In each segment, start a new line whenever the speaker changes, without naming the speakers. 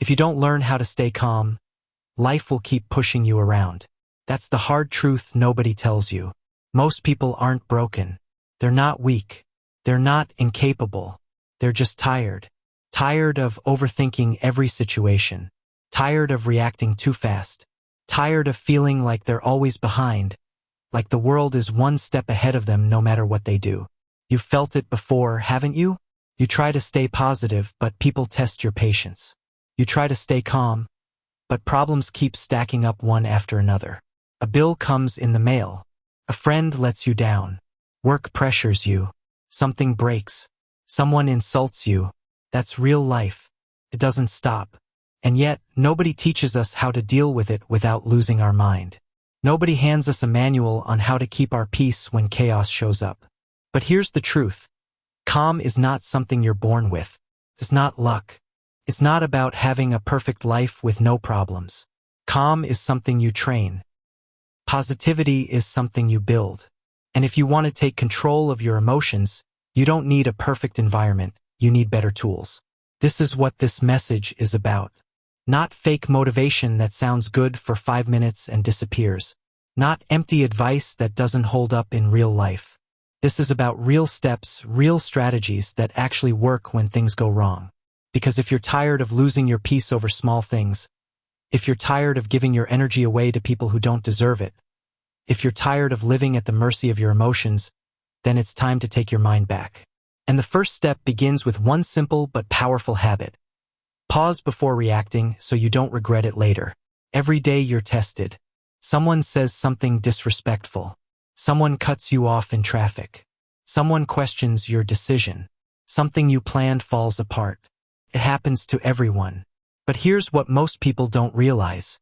If you don't learn how to stay calm, life will keep pushing you around. That's the hard truth nobody tells you. Most people aren't broken. They're not weak. They're not incapable. They're just tired. Tired of overthinking every situation. Tired of reacting too fast. Tired of feeling like they're always behind, like the world is one step ahead of them no matter what they do. You've felt it before, haven't you? You try to stay positive, but people test your patience. You try to stay calm, but problems keep stacking up one after another. A bill comes in the mail. A friend lets you down. Work pressures you. Something breaks. Someone insults you. That's real life. It doesn't stop. And yet, nobody teaches us how to deal with it without losing our mind. Nobody hands us a manual on how to keep our peace when chaos shows up. But here's the truth. Calm is not something you're born with. It's not luck. It's not about having a perfect life with no problems. Calm is something you train. Positivity is something you build. And if you want to take control of your emotions, you don't need a perfect environment, you need better tools. This is what this message is about. Not fake motivation that sounds good for 5 minutes and disappears. Not empty advice that doesn't hold up in real life. This is about real steps, real strategies that actually work when things go wrong. Because if you're tired of losing your peace over small things, if you're tired of giving your energy away to people who don't deserve it, if you're tired of living at the mercy of your emotions, then it's time to take your mind back. And the first step begins with one simple but powerful habit. Pause before reacting so you don't regret it later. Every day you're tested. Someone says something disrespectful. Someone cuts you off in traffic. Someone questions your decision. Something you planned falls apart. It happens to everyone. But here's what most people don't realize.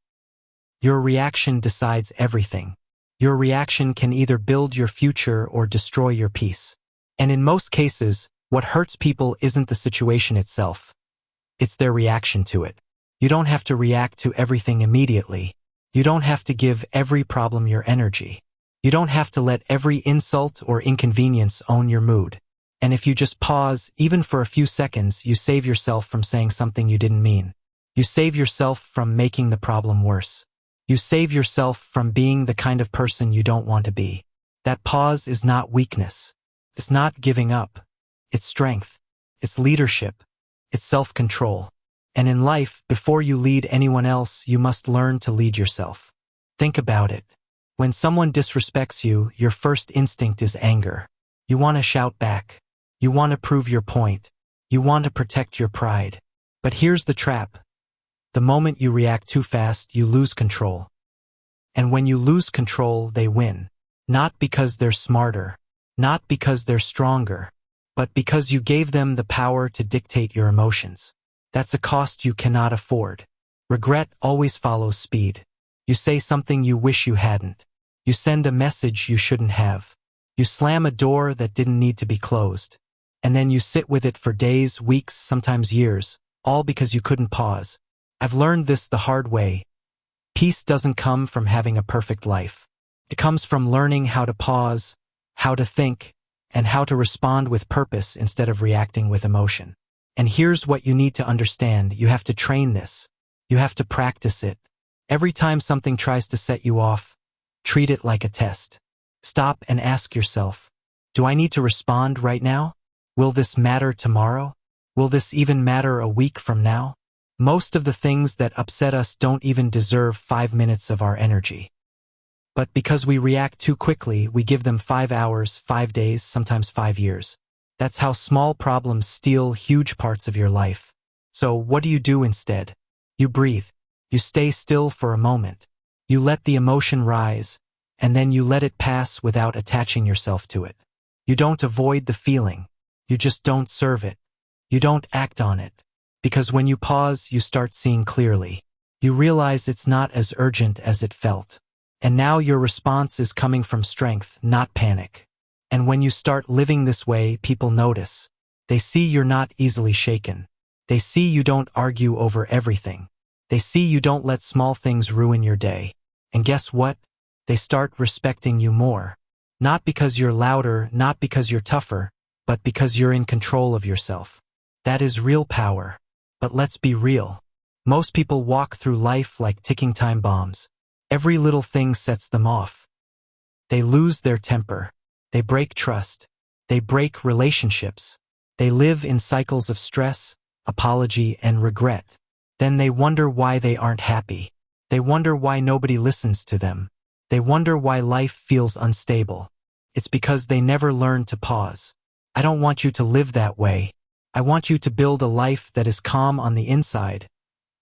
Your reaction decides everything. Your reaction can either build your future or destroy your peace. And in most cases, what hurts people isn't the situation itself. It's their reaction to it. You don't have to react to everything immediately. You don't have to give every problem your energy. You don't have to let every insult or inconvenience own your mood. And if you just pause, even for a few seconds, you save yourself from saying something you didn't mean. You save yourself from making the problem worse. You save yourself from being the kind of person you don't want to be. That pause is not weakness. It's not giving up. It's strength. It's leadership. It's self-control. And in life, before you lead anyone else, you must learn to lead yourself. Think about it. When someone disrespects you, your first instinct is anger. You want to shout back. You want to prove your point. You want to protect your pride. But here's the trap. The moment you react too fast, you lose control. And when you lose control, they win. Not because they're smarter. Not because they're stronger. But because you gave them the power to dictate your emotions. That's a cost you cannot afford. Regret always follows speed. You say something you wish you hadn't. You send a message you shouldn't have. You slam a door that didn't need to be closed. And then you sit with it for days, weeks, sometimes years, all because you couldn't pause. I've learned this the hard way. Peace doesn't come from having a perfect life. It comes from learning how to pause, how to think, and how to respond with purpose instead of reacting with emotion. And here's what you need to understand. You have to train this. You have to practice it. Every time something tries to set you off, treat it like a test. Stop and ask yourself, do I need to respond right now? Will this matter tomorrow? Will this even matter a week from now? Most of the things that upset us don't even deserve 5 minutes of our energy. But because we react too quickly, we give them 5 hours, 5 days, sometimes 5 years. That's how small problems steal huge parts of your life. So what do you do instead? You breathe. You stay still for a moment. You let the emotion rise, and then you let it pass without attaching yourself to it. You don't avoid the feeling. You just don't serve it. You don't act on it. Because when you pause, you start seeing clearly. You realize it's not as urgent as it felt. And now your response is coming from strength, not panic. And when you start living this way, people notice. They see you're not easily shaken. They see you don't argue over everything. They see you don't let small things ruin your day. And guess what? They start respecting you more. Not because you're louder, not because you're tougher, but because you're in control of yourself. That is real power. But let's be real. Most people walk through life like ticking time bombs. Every little thing sets them off. They lose their temper. They break trust. They break relationships. They live in cycles of stress, apology, and regret. Then they wonder why they aren't happy. They wonder why nobody listens to them. They wonder why life feels unstable. It's because they never learned to pause. I don't want you to live that way. I want you to build a life that is calm on the inside,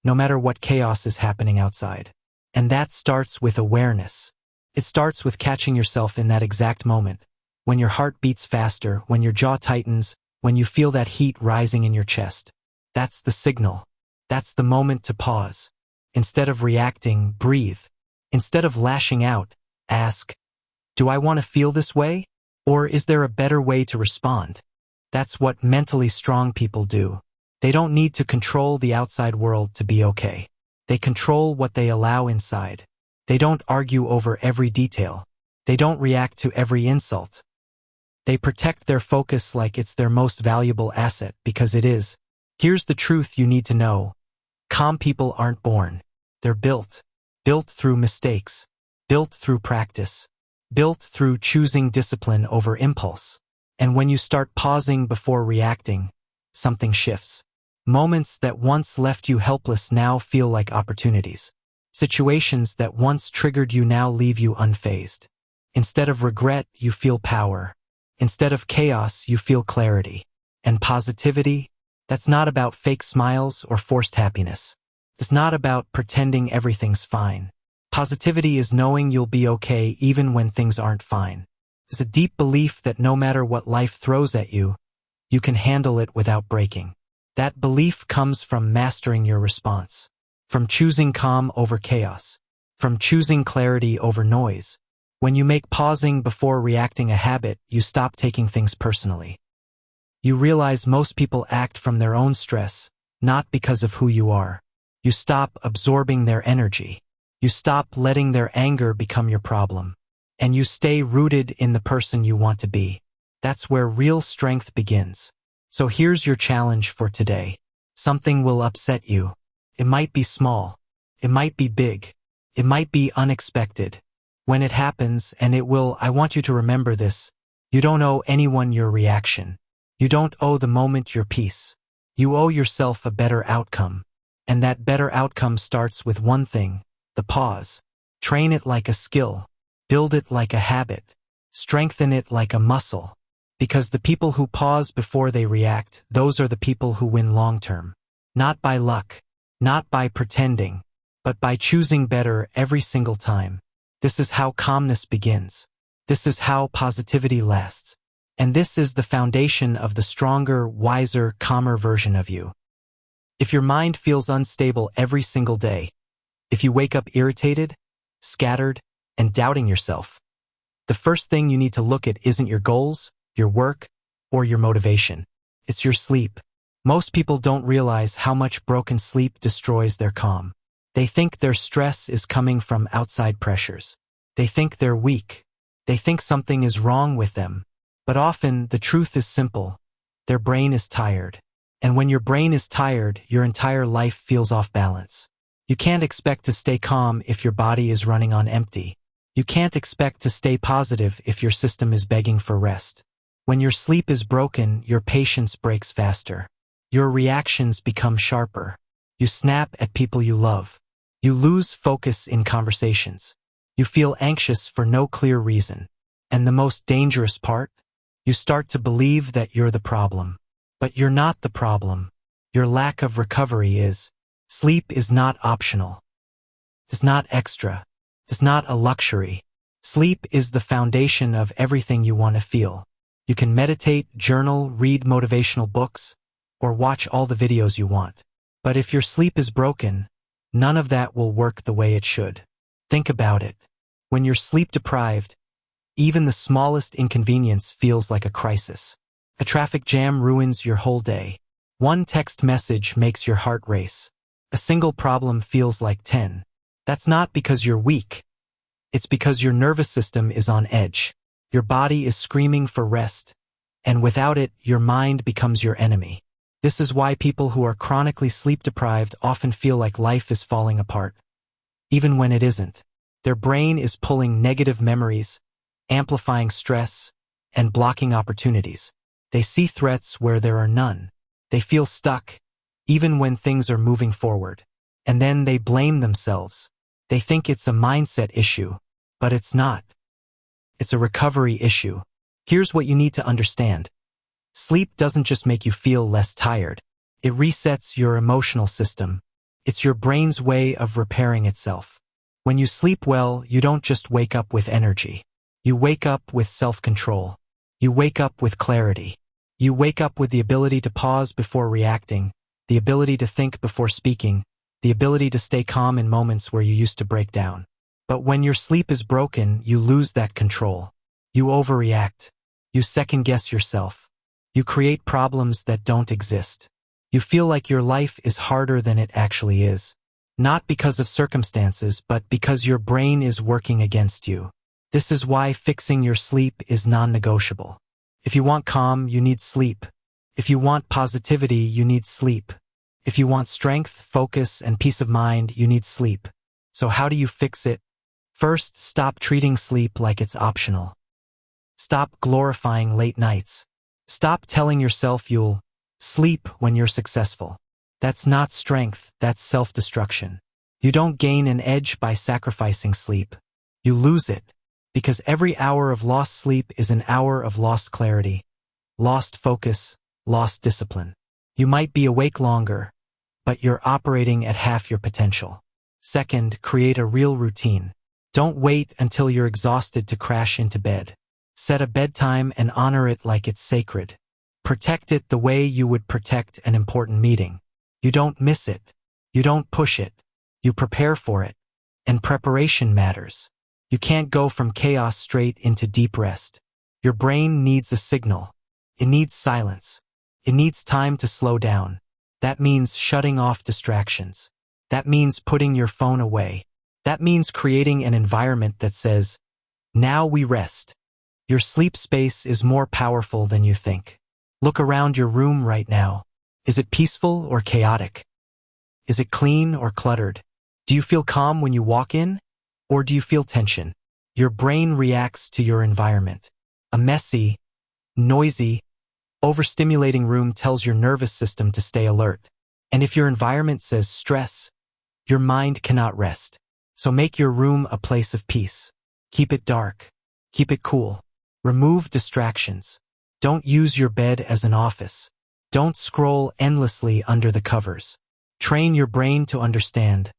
no matter what chaos is happening outside. And that starts with awareness. It starts with catching yourself in that exact moment, when your heart beats faster, when your jaw tightens, when you feel that heat rising in your chest. That's the signal. That's the moment to pause. Instead of reacting, breathe. Instead of lashing out, ask, do I want to feel this way? Or is there a better way to respond? That's what mentally strong people do. They don't need to control the outside world to be okay. They control what they allow inside. They don't argue over every detail. They don't react to every insult. They protect their focus like it's their most valuable asset, because it is. Here's the truth you need to know. Calm people aren't born. They're built. Built through mistakes. Built through practice. Built through choosing discipline over impulse. And when you start pausing before reacting, something shifts. Moments that once left you helpless now feel like opportunities. Situations that once triggered you now leave you unfazed. Instead of regret, you feel power. Instead of chaos, you feel clarity. And positivity? That's not about fake smiles or forced happiness. It's not about pretending everything's fine. Positivity is knowing you'll be okay even when things aren't fine. It's a deep belief that no matter what life throws at you, you can handle it without breaking. That belief comes from mastering your response, from choosing calm over chaos, from choosing clarity over noise. When you make pausing before reacting a habit, you stop taking things personally. You realize most people act from their own stress, not because of who you are. You stop absorbing their energy. You stop letting their anger become your problem. And you stay rooted in the person you want to be. That's where real strength begins. So here's your challenge for today. Something will upset you. It might be small. It might be big. It might be unexpected. When it happens, and it will, I want you to remember this. You don't owe anyone your reaction. You don't owe the moment your peace. You owe yourself a better outcome. And that better outcome starts with one thing, the pause. Train it like a skill. Build it like a habit. Strengthen it like a muscle. Because the people who pause before they react, those are the people who win long-term. Not by luck, not by pretending, but by choosing better every single time. This is how calmness begins. This is how positivity lasts. And this is the foundation of the stronger, wiser, calmer version of you. If your mind feels unstable every single day, if you wake up irritated, scattered, and doubting yourself, the first thing you need to look at isn't your goals, your work, or your motivation. It's your sleep. Most people don't realize how much broken sleep destroys their calm. They think their stress is coming from outside pressures. They think they're weak. They think something is wrong with them. But often, the truth is simple. Their brain is tired. And when your brain is tired, your entire life feels off balance. You can't expect to stay calm if your body is running on empty. You can't expect to stay positive if your system is begging for rest. When your sleep is broken, your patience breaks faster. Your reactions become sharper. You snap at people you love. You lose focus in conversations. You feel anxious for no clear reason. And the most dangerous part? You start to believe that you're the problem. But you're not the problem. Your lack of recovery is. Sleep is not optional. It's not extra. It's not a luxury. Sleep is the foundation of everything you want to feel. You can meditate, journal, read motivational books, or watch all the videos you want. But if your sleep is broken, none of that will work the way it should. Think about it. When you're sleep deprived, even the smallest inconvenience feels like a crisis. A traffic jam ruins your whole day. One text message makes your heart race. A single problem feels like 10. That's not because you're weak. It's because your nervous system is on edge. Your body is screaming for rest. And without it, your mind becomes your enemy. This is why people who are chronically sleep-deprived often feel like life is falling apart, even when it isn't. Their brain is pulling negative memories, amplifying stress, and blocking opportunities. They see threats where there are none. They feel stuck, even when things are moving forward. And then they blame themselves. They think it's a mindset issue, but it's not. It's a recovery issue. Here's what you need to understand. Sleep doesn't just make you feel less tired. It resets your emotional system. It's your brain's way of repairing itself. When you sleep well, you don't just wake up with energy. You wake up with self-control. You wake up with clarity. You wake up with the ability to pause before reacting, the ability to think before speaking, the ability to stay calm in moments where you used to break down. But when your sleep is broken, you lose that control. You overreact. You second-guess yourself. You create problems that don't exist. You feel like your life is harder than it actually is. Not because of circumstances, but because your brain is working against you. This is why fixing your sleep is non-negotiable. If you want calm, you need sleep. If you want positivity, you need sleep. If you want strength, focus, and peace of mind, you need sleep. So how do you fix it? First, stop treating sleep like it's optional. Stop glorifying late nights. Stop telling yourself you'll sleep when you're successful. That's not strength, that's self-destruction. You don't gain an edge by sacrificing sleep. You lose it, because every hour of lost sleep is an hour of lost clarity, lost focus, lost discipline. You might be awake longer, but you're operating at half your potential. Second, create a real routine. Don't wait until you're exhausted to crash into bed. Set a bedtime and honor it like it's sacred. Protect it the way you would protect an important meeting. You don't miss it. You don't push it. You prepare for it. And preparation matters. You can't go from chaos straight into deep rest. Your brain needs a signal. It needs silence. It needs time to slow down. That means shutting off distractions. That means putting your phone away. That means creating an environment that says, "Now we rest." Your sleep space is more powerful than you think. Look around your room right now. Is it peaceful or chaotic? Is it clean or cluttered? Do you feel calm when you walk in? Or do you feel tension? Your brain reacts to your environment. A messy, noisy, overstimulating room tells your nervous system to stay alert. And if your environment says stress, your mind cannot rest. So make your room a place of peace. Keep it dark. Keep it cool. Remove distractions. Don't use your bed as an office. Don't scroll endlessly under the covers. Train your brain to understand.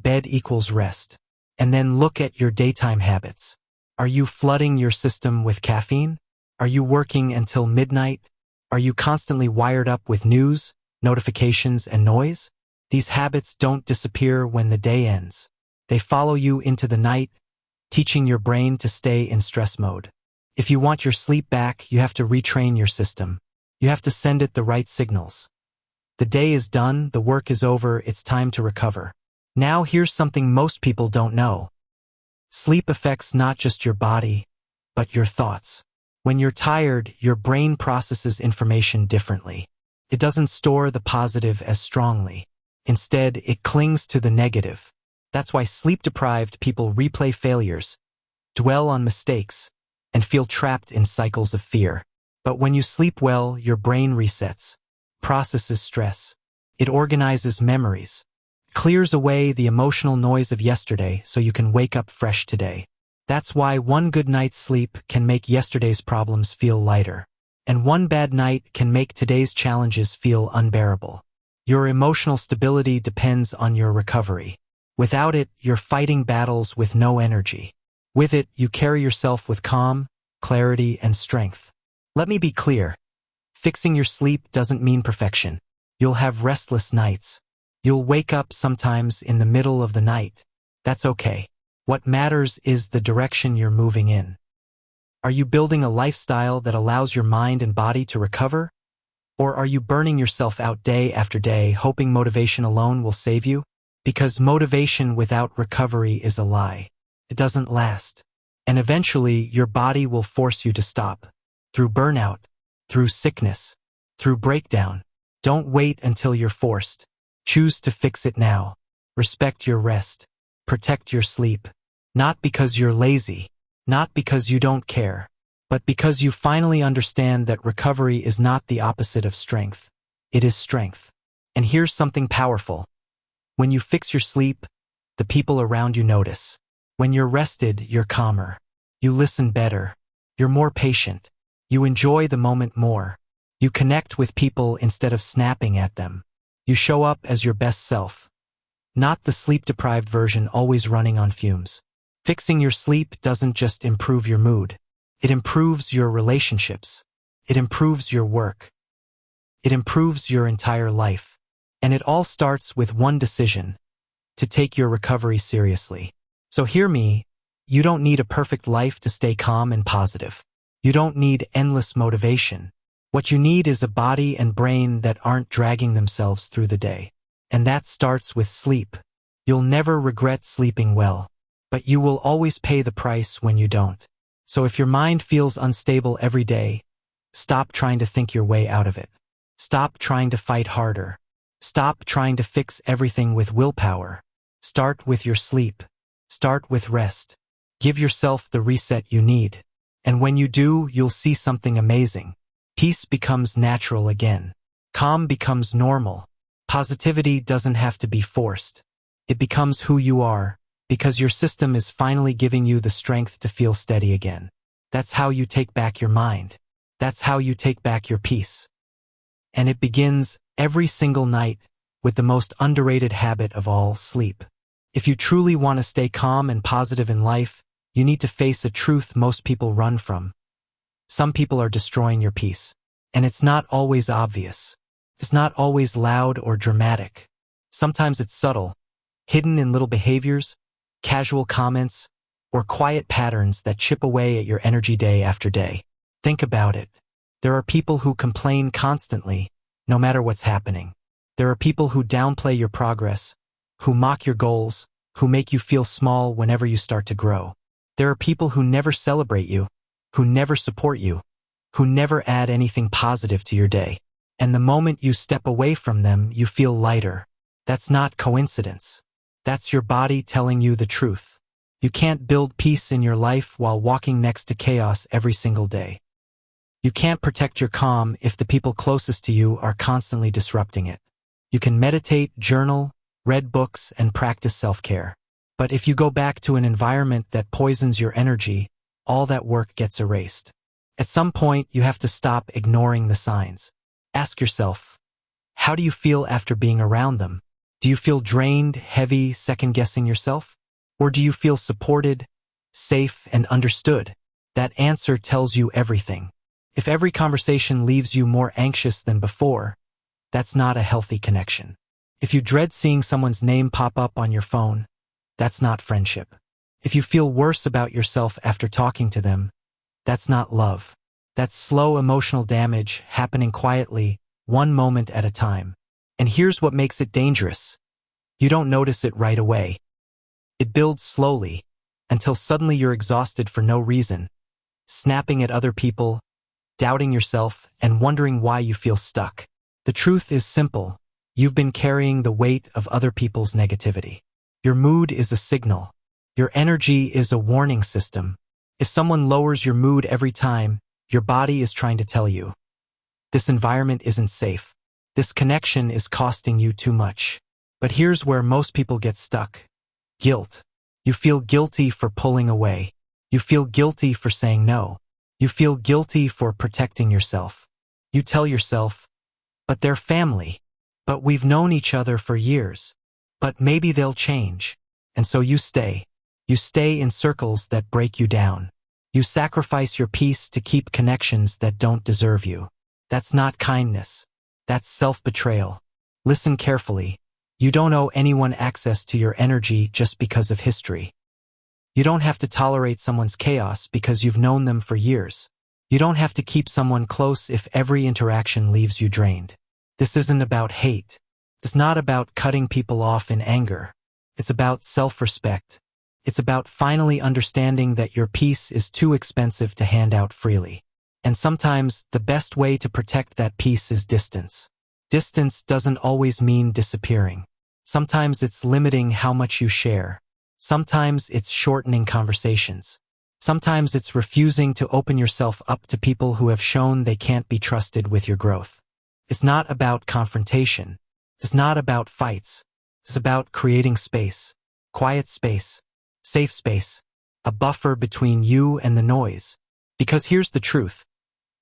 Bed equals rest. And then look at your daytime habits. Are you flooding your system with caffeine? Are you working until midnight? Are you constantly wired up with news, notifications, and noise? These habits don't disappear when the day ends. They follow you into the night, teaching your brain to stay in stress mode. If you want your sleep back, you have to retrain your system. You have to send it the right signals. The day is done, the work is over, it's time to recover. Now here's something most people don't know. Sleep affects not just your body, but your thoughts. When you're tired, your brain processes information differently. It doesn't store the positive as strongly. Instead, it clings to the negative. That's why sleep-deprived people replay failures, dwell on mistakes, and feel trapped in cycles of fear. But when you sleep well, your brain resets, processes stress. It organizes memories, clears away the emotional noise of yesterday so you can wake up fresh today. That's why one good night's sleep can make yesterday's problems feel lighter, and one bad night can make today's challenges feel unbearable. Your emotional stability depends on your recovery. Without it, you're fighting battles with no energy. With it, you carry yourself with calm, clarity, and strength. Let me be clear. Fixing your sleep doesn't mean perfection. You'll have restless nights. You'll wake up sometimes in the middle of the night. That's okay. What matters is the direction you're moving in. Are you building a lifestyle that allows your mind and body to recover? Or are you burning yourself out day after day, hoping motivation alone will save you? Because motivation without recovery is a lie. It doesn't last. And eventually, your body will force you to stop. Through burnout, through sickness, through breakdown. Don't wait until you're forced. Choose to fix it now. Respect your rest. Protect your sleep. Not because you're lazy, not because you don't care, but because you finally understand that recovery is not the opposite of strength. It is strength. And here's something powerful. When you fix your sleep, the people around you notice. When you're rested, you're calmer. You listen better. You're more patient. You enjoy the moment more. You connect with people instead of snapping at them. You show up as your best self. Not the sleep-deprived version always running on fumes. Fixing your sleep doesn't just improve your mood. It improves your relationships. It improves your work. It improves your entire life. And it all starts with one decision: to take your recovery seriously. So hear me, you don't need a perfect life to stay calm and positive. You don't need endless motivation. What you need is a body and brain that aren't dragging themselves through the day. And that starts with sleep. You'll never regret sleeping well, but you will always pay the price when you don't. So if your mind feels unstable every day, stop trying to think your way out of it. Stop trying to fight harder. Stop trying to fix everything with willpower. Start with your sleep. Start with rest. Give yourself the reset you need. And when you do, you'll see something amazing. Peace becomes natural again. Calm becomes normal. Positivity doesn't have to be forced. It becomes who you are, because your system is finally giving you the strength to feel steady again. That's how you take back your mind. That's how you take back your peace. And it begins every single night with the most underrated habit of all: sleep. If you truly want to stay calm and positive in life, you need to face a truth most people run from. Some people are destroying your peace. And it's not always obvious. It's not always loud or dramatic. Sometimes it's subtle, hidden in little behaviors, casual comments, or quiet patterns that chip away at your energy day after day. Think about it. There are people who complain constantly, no matter what's happening. There are people who downplay your progress, who mock your goals, who make you feel small whenever you start to grow. There are people who never celebrate you, who never support you, who never add anything positive to your day. And the moment you step away from them, you feel lighter. That's not coincidence. That's your body telling you the truth. You can't build peace in your life while walking next to chaos every single day. You can't protect your calm if the people closest to you are constantly disrupting it. You can meditate, journal, read books, and practice self-care. But if you go back to an environment that poisons your energy, all that work gets erased. At some point, you have to stop ignoring the signs. Ask yourself, how do you feel after being around them? Do you feel drained, heavy, second-guessing yourself? Or do you feel supported, safe, and understood? That answer tells you everything. If every conversation leaves you more anxious than before, that's not a healthy connection. If you dread seeing someone's name pop up on your phone, that's not friendship. If you feel worse about yourself after talking to them, that's not love. That's slow emotional damage happening quietly, one moment at a time. And here's what makes it dangerous. You don't notice it right away. It builds slowly, until suddenly you're exhausted for no reason, snapping at other people, doubting yourself, and wondering why you feel stuck. The truth is simple. You've been carrying the weight of other people's negativity. Your mood is a signal. Your energy is a warning system. If someone lowers your mood every time, your body is trying to tell you, this environment isn't safe. This connection is costing you too much. But here's where most people get stuck. Guilt. You feel guilty for pulling away. You feel guilty for saying no. You feel guilty for protecting yourself. You tell yourself, but they're family. But we've known each other for years. But maybe they'll change. And so you stay. You stay in circles that break you down. You sacrifice your peace to keep connections that don't deserve you. That's not kindness. That's self-betrayal. Listen carefully. You don't owe anyone access to your energy just because of history. You don't have to tolerate someone's chaos because you've known them for years. You don't have to keep someone close if every interaction leaves you drained. This isn't about hate. It's not about cutting people off in anger. It's about self-respect. It's about finally understanding that your peace is too expensive to hand out freely. And sometimes the best way to protect that peace is distance. Distance doesn't always mean disappearing. Sometimes it's limiting how much you share. Sometimes it's shortening conversations. Sometimes it's refusing to open yourself up to people who have shown they can't be trusted with your growth. It's not about confrontation. It's not about fights. It's about creating space, quiet space, safe space, a buffer between you and the noise. Because here's the truth.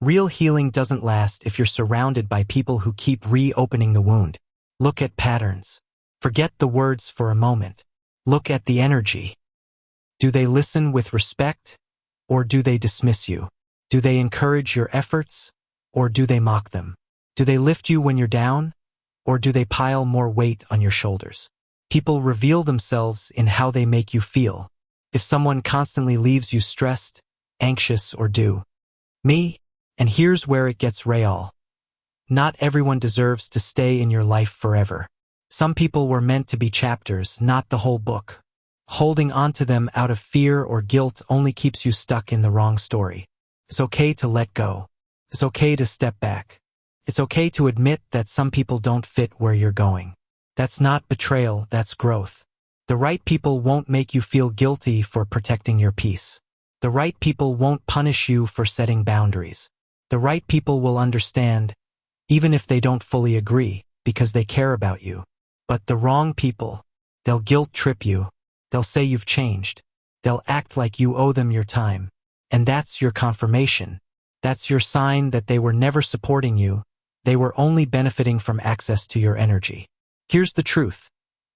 Real healing doesn't last if you're surrounded by people who keep reopening the wound. Look at patterns. Forget the words for a moment. Look at the energy. Do they listen with respect, or do they dismiss you? Do they encourage your efforts, or do they mock them? Do they lift you when you're down, or do they pile more weight on your shoulders? People reveal themselves in how they make you feel. If someone constantly leaves you stressed, anxious, or me, and here's where it gets real. Not everyone deserves to stay in your life forever. Some people were meant to be chapters, not the whole book. Holding on to them out of fear or guilt only keeps you stuck in the wrong story. It's okay to let go. It's okay to step back. It's okay to admit that some people don't fit where you're going. That's not betrayal, that's growth. The right people won't make you feel guilty for protecting your peace. The right people won't punish you for setting boundaries. The right people will understand, even if they don't fully agree, because they care about you. But the wrong people, they'll guilt trip you. They'll say you've changed. They'll act like you owe them your time. And that's your confirmation. That's your sign that they were never supporting you. They were only benefiting from access to your energy. Here's the truth.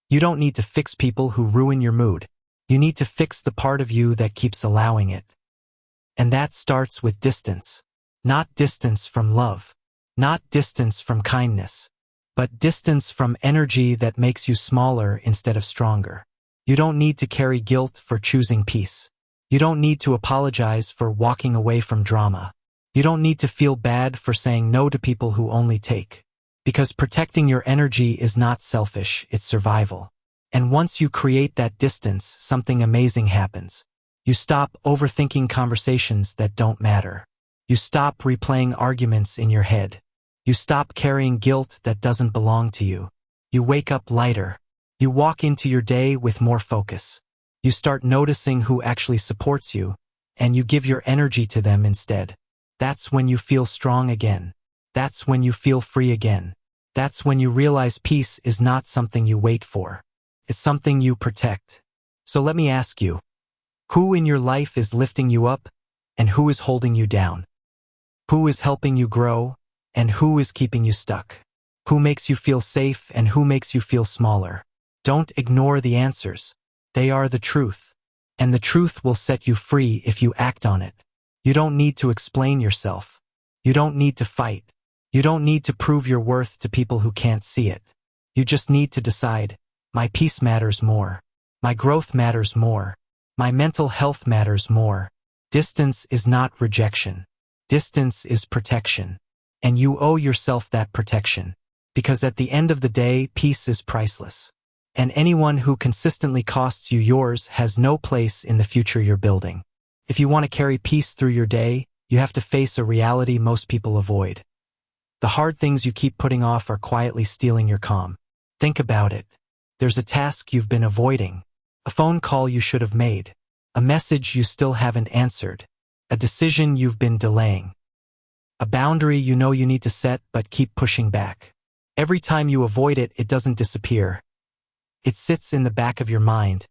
You don't need to fix people who ruin your mood. You need to fix the part of you that keeps allowing it. And that starts with distance. Not distance from love. Not distance from kindness. But distance from energy that makes you smaller instead of stronger. You don't need to carry guilt for choosing peace. You don't need to apologize for walking away from drama. You don't need to feel bad for saying no to people who only take. Because protecting your energy is not selfish, it's survival. And once you create that distance, something amazing happens. You stop overthinking conversations that don't matter. You stop replaying arguments in your head. You stop carrying guilt that doesn't belong to you. You wake up lighter. You walk into your day with more focus. You start noticing who actually supports you, and you give your energy to them instead. That's when you feel strong again. That's when you feel free again. That's when you realize peace is not something you wait for. It's something you protect. So let me ask you, who in your life is lifting you up, and who is holding you down? Who is helping you grow, and who is keeping you stuck? Who makes you feel safe, and who makes you feel smaller? Don't ignore the answers. They are the truth. And the truth will set you free if you act on it. You don't need to explain yourself. You don't need to fight. You don't need to prove your worth to people who can't see it. You just need to decide, my peace matters more. My growth matters more. My mental health matters more. Distance is not rejection. Distance is protection. And you owe yourself that protection. Because at the end of the day, peace is priceless. And anyone who consistently costs you yours has no place in the future you're building. If you want to carry peace through your day, you have to face a reality most people avoid. The hard things you keep putting off are quietly stealing your calm. Think about it. There's a task you've been avoiding, a phone call you should have made, a message you still haven't answered, a decision you've been delaying, a boundary you know you need to set but keep pushing back. Every time you avoid it, it doesn't disappear. It sits in the back of your mind,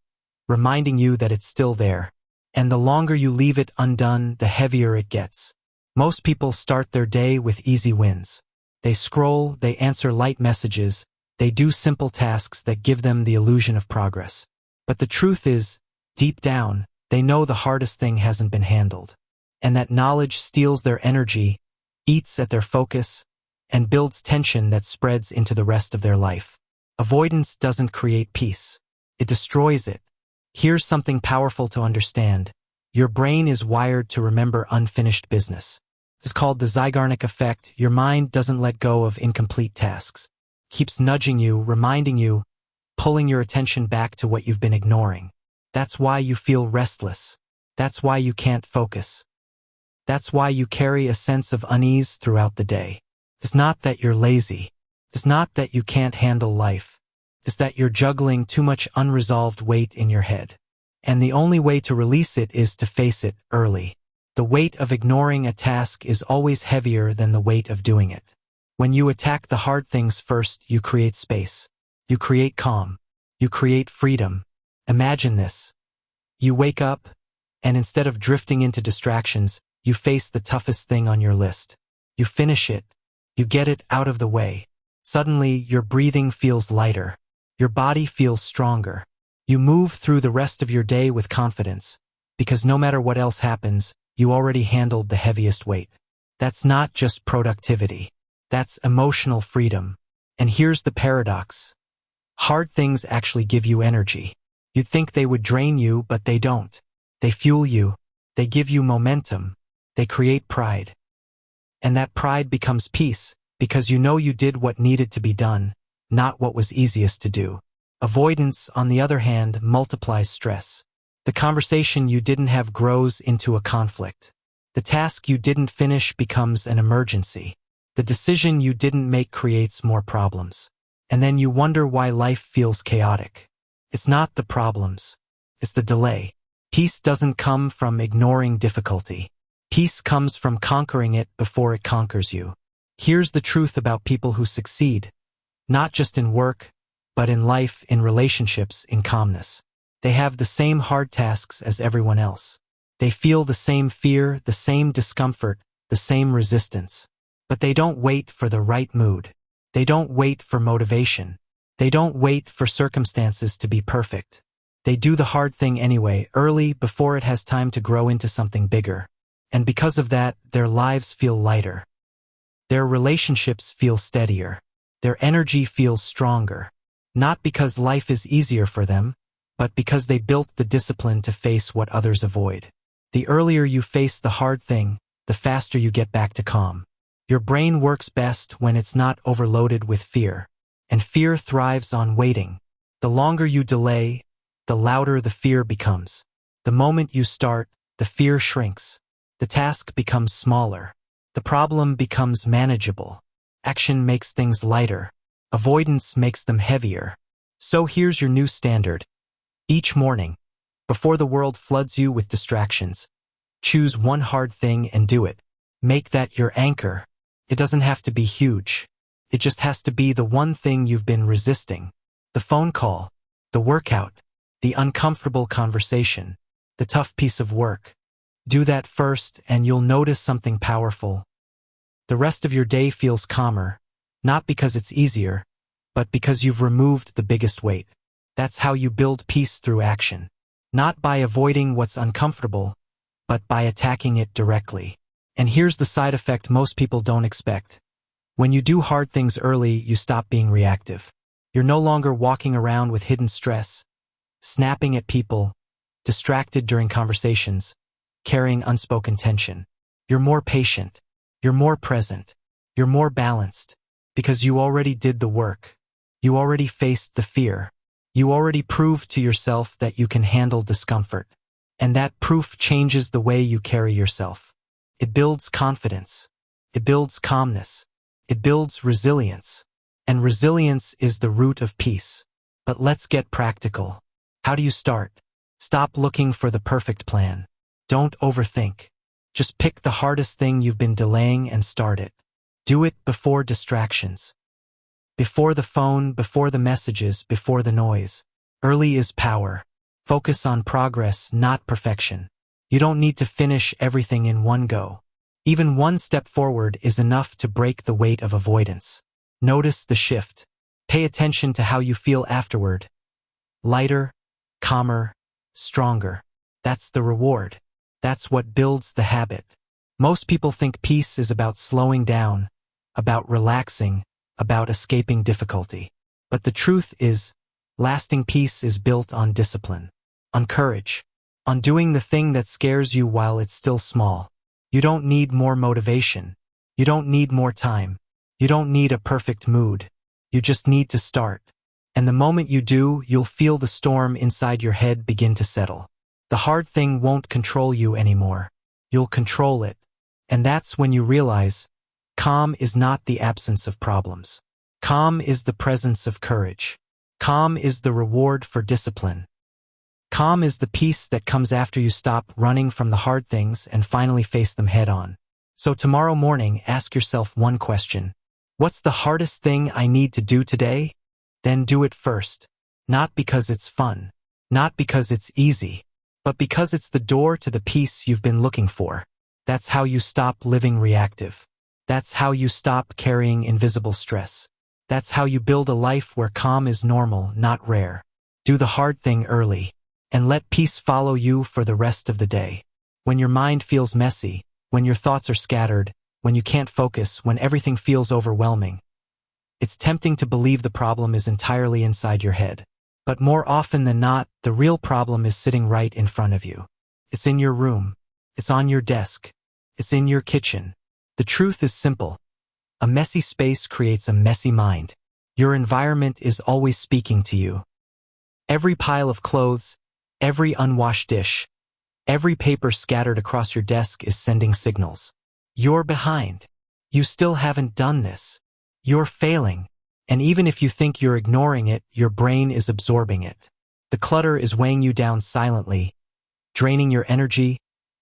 reminding you that it's still there. And the longer you leave it undone, the heavier it gets. Most people start their day with easy wins. They scroll, they answer light messages, they do simple tasks that give them the illusion of progress. But the truth is, deep down, they know the hardest thing hasn't been handled. And that knowledge steals their energy, eats at their focus, and builds tension that spreads into the rest of their life. Avoidance doesn't create peace. It destroys it. Here's something powerful to understand. Your brain is wired to remember unfinished business. It's called the Zeigarnik effect. Your mind doesn't let go of incomplete tasks. It keeps nudging you, reminding you, pulling your attention back to what you've been ignoring. That's why you feel restless. That's why you can't focus. That's why you carry a sense of unease throughout the day. It's not that you're lazy. It's not that you can't handle life. It's that you're juggling too much unresolved weight in your head. And the only way to release it is to face it early. The weight of ignoring a task is always heavier than the weight of doing it. When you attack the hard things first, you create space. You create calm. You create freedom. Imagine this. You wake up, and instead of drifting into distractions, you face the toughest thing on your list. You finish it. You get it out of the way. Suddenly, your breathing feels lighter. Your body feels stronger. You move through the rest of your day with confidence, because no matter what else happens, you already handled the heaviest weight. That's not just productivity. That's emotional freedom. And here's the paradox. Hard things actually give you energy. You'd think they would drain you, but they don't. They fuel you. They give you momentum. They create pride. And that pride becomes peace, because you know you did what needed to be done, not what was easiest to do. Avoidance, on the other hand, multiplies stress. The conversation you didn't have grows into a conflict. The task you didn't finish becomes an emergency. The decision you didn't make creates more problems. And then you wonder why life feels chaotic. It's not the problems. It's the delay. Peace doesn't come from ignoring difficulty. Peace comes from conquering it before it conquers you. Here's the truth about people who succeed, not just in work, but in life, in relationships, in calmness. They have the same hard tasks as everyone else. They feel the same fear, the same discomfort, the same resistance. But they don't wait for the right mood. They don't wait for motivation. They don't wait for circumstances to be perfect. They do the hard thing anyway, early, before it has time to grow into something bigger. And because of that, their lives feel lighter. Their relationships feel steadier. Their energy feels stronger. Not because life is easier for them, but because they built the discipline to face what others avoid. The earlier you face the hard thing, the faster you get back to calm. Your brain works best when it's not overloaded with fear. And fear thrives on waiting. The longer you delay, the louder the fear becomes. The moment you start, the fear shrinks. The task becomes smaller. The problem becomes manageable. Action makes things lighter. Avoidance makes them heavier. So here's your new standard. Each morning, before the world floods you with distractions, choose one hard thing and do it. Make that your anchor. It doesn't have to be huge. It just has to be the one thing you've been resisting. The phone call, the workout, the uncomfortable conversation, the tough piece of work. Do that first and you'll notice something powerful. The rest of your day feels calmer, not because it's easier, but because you've removed the biggest weight. That's how you build peace through action. Not by avoiding what's uncomfortable, but by attacking it directly. And here's the side effect most people don't expect. When you do hard things early, you stop being reactive. You're no longer walking around with hidden stress, snapping at people, distracted during conversations, carrying unspoken tension. You're more patient. You're more present. You're more balanced. Because you already did the work. You already faced the fear. You already proved to yourself that you can handle discomfort. And that proof changes the way you carry yourself. It builds confidence. It builds calmness. It builds resilience. And resilience is the root of peace. But let's get practical. How do you start? Stop looking for the perfect plan. Don't overthink. Just pick the hardest thing you've been delaying and start it. Do it before distractions. Before the phone, before the messages, before the noise. Early is power. Focus on progress, not perfection. You don't need to finish everything in one go. Even one step forward is enough to break the weight of avoidance. Notice the shift. Pay attention to how you feel afterward. Lighter, calmer, stronger. That's the reward. That's what builds the habit. Most people think peace is about slowing down, about relaxing, about escaping difficulty. But the truth is, lasting peace is built on discipline, on courage, on doing the thing that scares you while it's still small. You don't need more motivation. You don't need more time. You don't need a perfect mood. You just need to start. And the moment you do, you'll feel the storm inside your head begin to settle. The hard thing won't control you anymore. You'll control it. And that's when you realize, calm is not the absence of problems. Calm is the presence of courage. Calm is the reward for discipline. Calm is the peace that comes after you stop running from the hard things and finally face them head on. So tomorrow morning, ask yourself one question. What's the hardest thing I need to do today? Then do it first. Not because it's fun, not because it's easy, but because it's the door to the peace you've been looking for. That's how you stop living reactive. That's how you stop carrying invisible stress. That's how you build a life where calm is normal, not rare. Do the hard thing early, and let peace follow you for the rest of the day. When your mind feels messy, when your thoughts are scattered, when you can't focus, when everything feels overwhelming, it's tempting to believe the problem is entirely inside your head. But more often than not, the real problem is sitting right in front of you. It's in your room. It's on your desk. It's in your kitchen. The truth is simple. A messy space creates a messy mind. Your environment is always speaking to you. Every pile of clothes, every unwashed dish, every paper scattered across your desk is sending signals. You're behind. You still haven't done this. You're failing. And even if you think you're ignoring it, your brain is absorbing it. The clutter is weighing you down silently, draining your energy,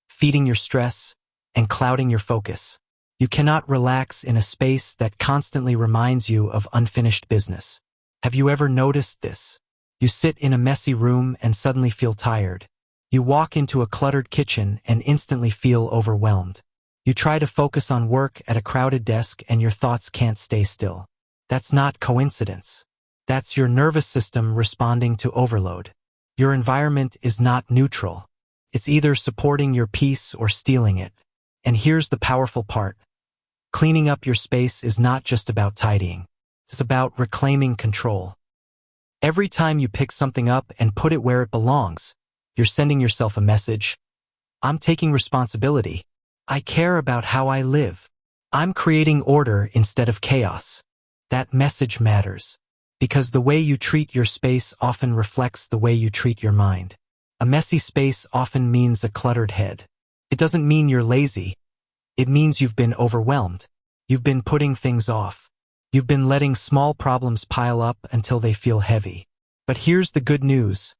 feeding your stress, and clouding your focus. You cannot relax in a space that constantly reminds you of unfinished business. Have you ever noticed this? You sit in a messy room and suddenly feel tired. You walk into a cluttered kitchen and instantly feel overwhelmed. You try to focus on work at a crowded desk and your thoughts can't stay still. That's not coincidence. That's your nervous system responding to overload. Your environment is not neutral. It's either supporting your peace or stealing it. And here's the powerful part. Cleaning up your space is not just about tidying. It's about reclaiming control. Every time you pick something up and put it where it belongs, you're sending yourself a message. I'm taking responsibility. I care about how I live. I'm creating order instead of chaos. That message matters, because the way you treat your space often reflects the way you treat your mind. A messy space often means a cluttered head. It doesn't mean you're lazy. It means you've been overwhelmed. You've been putting things off. You've been letting small problems pile up until they feel heavy. But here's the good news.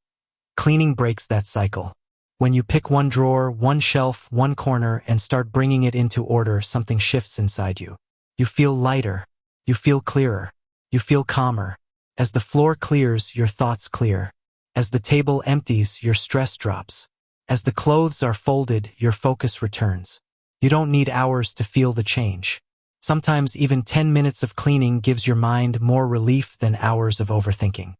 Cleaning breaks that cycle. When you pick one drawer, one shelf, one corner, and start bringing it into order, something shifts inside you. You feel lighter. You feel clearer. You feel calmer. As the floor clears, your thoughts clear. As the table empties, your stress drops. As the clothes are folded, your focus returns. You don't need hours to feel the change. Sometimes even 10 minutes of cleaning gives your mind more relief than hours of overthinking.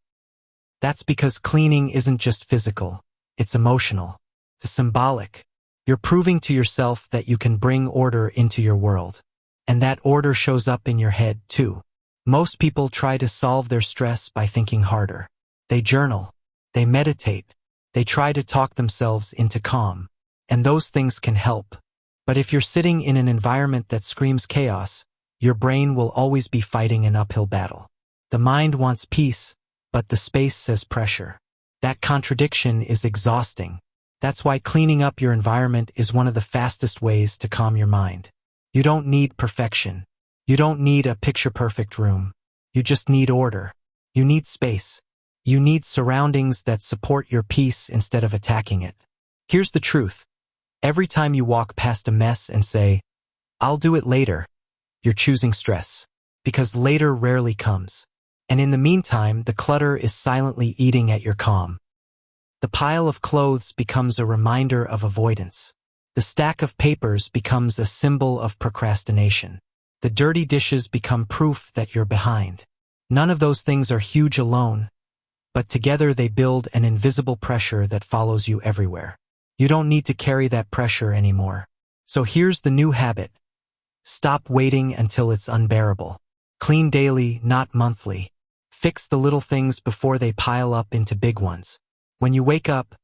That's because cleaning isn't just physical. It's emotional. It's symbolic. You're proving to yourself that you can bring order into your world. And that order shows up in your head, too. Most people try to solve their stress by thinking harder. They journal. They meditate. They try to talk themselves into calm. And those things can help. But if you're sitting in an environment that screams chaos, your brain will always be fighting an uphill battle. The mind wants peace, but the space says pressure. That contradiction is exhausting. That's why cleaning up your environment is one of the fastest ways to calm your mind. You don't need perfection. You don't need a picture-perfect room. You just need order. You need space. You need surroundings that support your peace instead of attacking it. Here's the truth. Every time you walk past a mess and say, "I'll do it later," you're choosing stress. Because later rarely comes. And in the meantime, the clutter is silently eating at your calm. The pile of clothes becomes a reminder of avoidance. The stack of papers becomes a symbol of procrastination. The dirty dishes become proof that you're behind. None of those things are huge alone, but together they build an invisible pressure that follows you everywhere. You don't need to carry that pressure anymore. So here's the new habit. Stop waiting until it's unbearable. Clean daily, not monthly. Fix the little things before they pile up into big ones. When you wake up,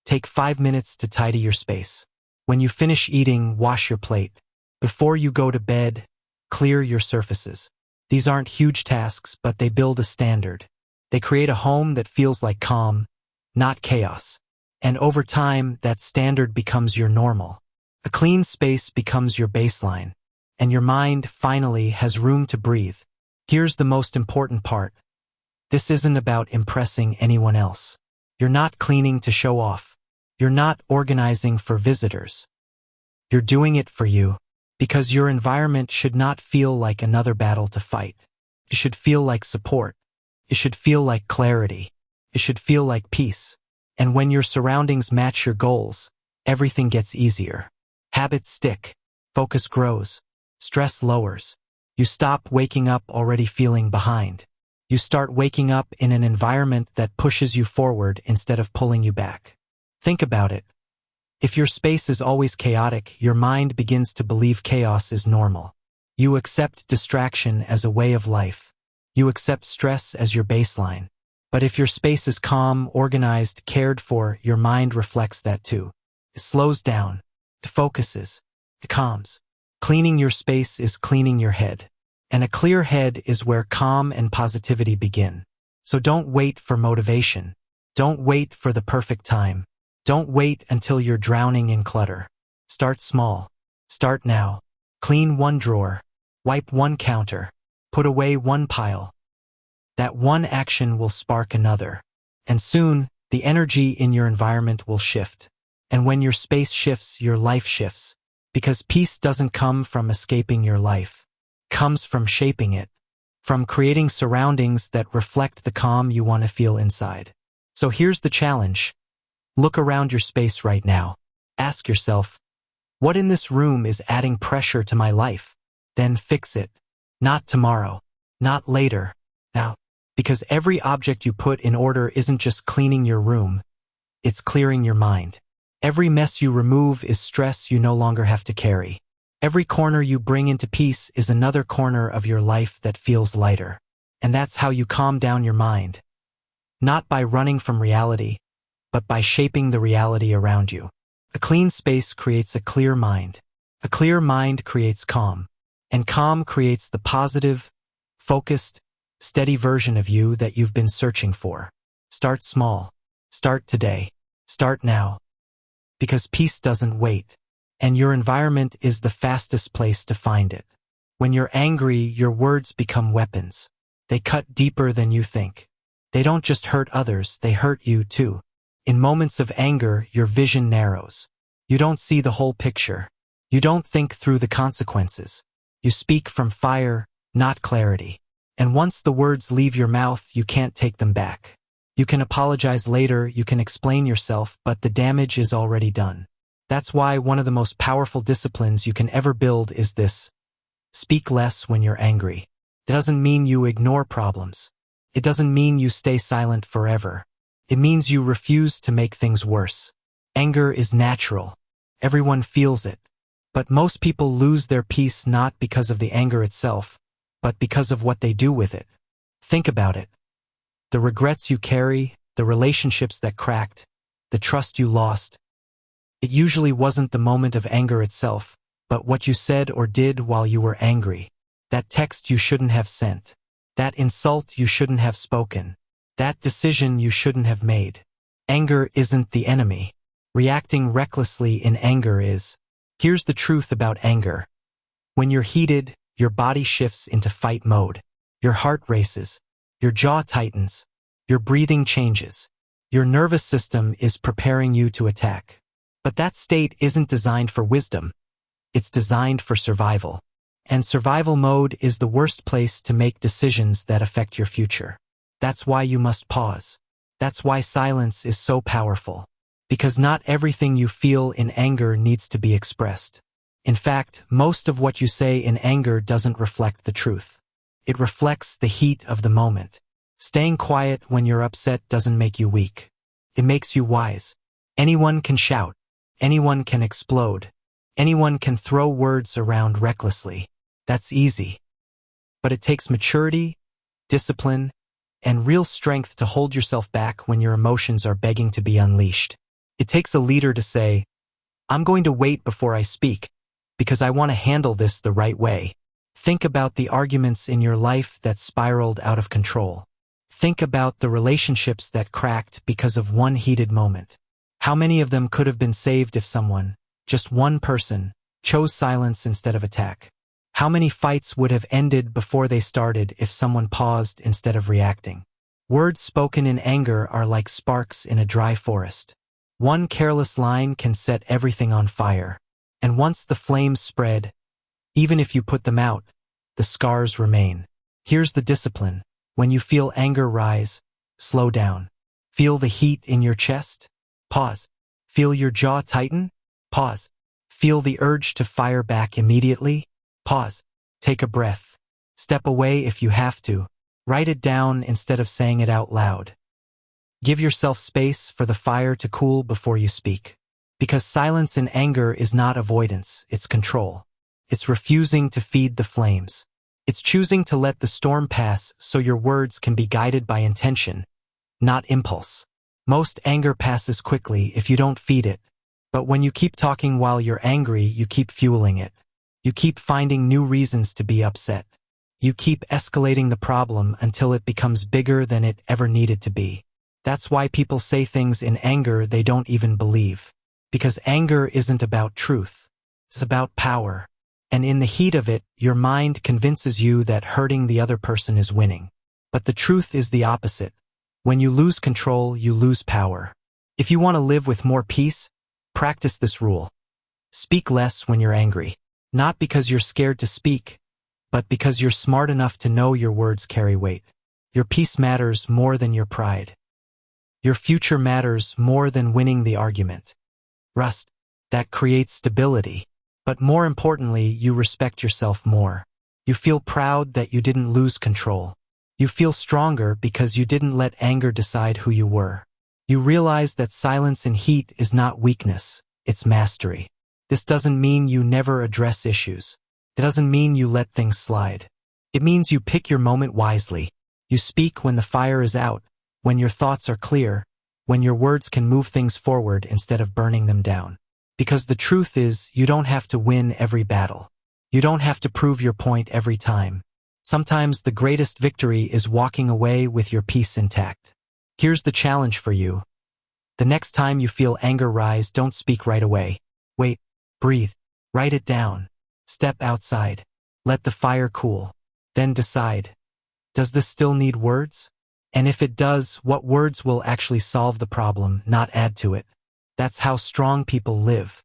take 5 minutes to tidy your space. When you finish eating, wash your plate. Before you go to bed, clear your surfaces. These aren't huge tasks, but they build a standard. They create a home that feels like calm, not chaos. And over time, that standard becomes your normal. A clean space becomes your baseline, and your mind finally has room to breathe. Here's the most important part. This isn't about impressing anyone else. You're not cleaning to show off. You're not organizing for visitors. You're doing it for you, because your environment should not feel like another battle to fight. It should feel like support. It should feel like clarity. It should feel like peace. And when your surroundings match your goals, everything gets easier. Habits stick. Focus grows. Stress lowers. You stop waking up already feeling behind. You start waking up in an environment that pushes you forward instead of pulling you back. Think about it. If your space is always chaotic, your mind begins to believe chaos is normal. You accept distraction as a way of life. You accept stress as your baseline. But if your space is calm, organized, cared for, your mind reflects that too. It slows down. It focuses. It calms. Cleaning your space is cleaning your head. And a clear head is where calm and positivity begin. So don't wait for motivation. Don't wait for the perfect time. Don't wait until you're drowning in clutter. Start small. Start now. Clean one drawer. Wipe one counter. Put away one pile. That one action will spark another. And soon, the energy in your environment will shift. And when your space shifts, your life shifts. Because peace doesn't come from escaping your life. It comes from shaping it. From creating surroundings that reflect the calm you want to feel inside. So here's the challenge. Look around your space right now. Ask yourself, what in this room is adding pressure to my life? Then fix it. Not tomorrow. Not later. Now. Because every object you put in order isn't just cleaning your room. It's clearing your mind. Every mess you remove is stress you no longer have to carry. Every corner you bring into peace is another corner of your life that feels lighter. And that's how you calm down your mind. Not by running from reality, but by shaping the reality around you. A clean space creates a clear mind. A clear mind creates calm. And calm creates the positive, focused, steady version of you that you've been searching for. Start small. Start today. Start now. Because peace doesn't wait. And your environment is the fastest place to find it. When you're angry, your words become weapons. They cut deeper than you think. They don't just hurt others, they hurt you too. In moments of anger, your vision narrows. You don't see the whole picture. You don't think through the consequences. You speak from fire, not clarity. And once the words leave your mouth, you can't take them back. You can apologize later, you can explain yourself, but the damage is already done. That's why one of the most powerful disciplines you can ever build is this. Speak less when you're angry. It doesn't mean you ignore problems. It doesn't mean you stay silent forever. It means you refuse to make things worse. Anger is natural. Everyone feels it. But most people lose their peace not because of the anger itself, but because of what they do with it. Think about it. The regrets you carry, the relationships that cracked, the trust you lost. It usually wasn't the moment of anger itself, but what you said or did while you were angry. That text you shouldn't have sent. That insult you shouldn't have spoken. That decision you shouldn't have made. Anger isn't the enemy. Reacting recklessly in anger is. Here's the truth about anger. When you're heated, your body shifts into fight mode. Your heart races. Your jaw tightens. Your breathing changes. Your nervous system is preparing you to attack. But that state isn't designed for wisdom. It's designed for survival. And survival mode is the worst place to make decisions that affect your future. That's why you must pause. That's why silence is so powerful. Because not everything you feel in anger needs to be expressed. In fact, most of what you say in anger doesn't reflect the truth. It reflects the heat of the moment. Staying quiet when you're upset doesn't make you weak. It makes you wise. Anyone can shout. Anyone can explode. Anyone can throw words around recklessly. That's easy. But it takes maturity, discipline, and real strength to hold yourself back when your emotions are begging to be unleashed. It takes a leader to say, I'm going to wait before I speak, because I want to handle this the right way. Think about the arguments in your life that spiraled out of control. Think about the relationships that cracked because of one heated moment. How many of them could have been saved if someone, just one person, chose silence instead of attack? How many fights would have ended before they started if someone paused instead of reacting? Words spoken in anger are like sparks in a dry forest. One careless line can set everything on fire. And once the flames spread, even if you put them out, the scars remain. Here's the discipline. When you feel anger rise, slow down. Feel the heat in your chest? Pause. Feel your jaw tighten? Pause. Feel the urge to fire back immediately? Pause. Take a breath. Step away if you have to. Write it down instead of saying it out loud. Give yourself space for the fire to cool before you speak. Because silence in anger is not avoidance, it's control. It's refusing to feed the flames. It's choosing to let the storm pass so your words can be guided by intention, not impulse. Most anger passes quickly if you don't feed it. But when you keep talking while you're angry, you keep fueling it. You keep finding new reasons to be upset. You keep escalating the problem until it becomes bigger than it ever needed to be. That's why people say things in anger they don't even believe. Because anger isn't about truth. It's about power. And in the heat of it, your mind convinces you that hurting the other person is winning. But the truth is the opposite. When you lose control, you lose power. If you want to live with more peace, practice this rule. Speak less when you're angry. Not because you're scared to speak, but because you're smart enough to know your words carry weight. Your peace matters more than your pride. Your future matters more than winning the argument. Rust. That creates stability. But more importantly, you respect yourself more. You feel proud that you didn't lose control. You feel stronger because you didn't let anger decide who you were. You realize that silence in heat is not weakness, it's mastery. This doesn't mean you never address issues. It doesn't mean you let things slide. It means you pick your moment wisely. You speak when the fire is out, when your thoughts are clear, when your words can move things forward instead of burning them down. Because the truth is, you don't have to win every battle. You don't have to prove your point every time. Sometimes the greatest victory is walking away with your peace intact. Here's the challenge for you. The next time you feel anger rise, don't speak right away. Wait, breathe, write it down. Step outside. Let the fire cool. Then decide. Does this still need words? And if it does, what words will actually solve the problem, not add to it? That's how strong people live.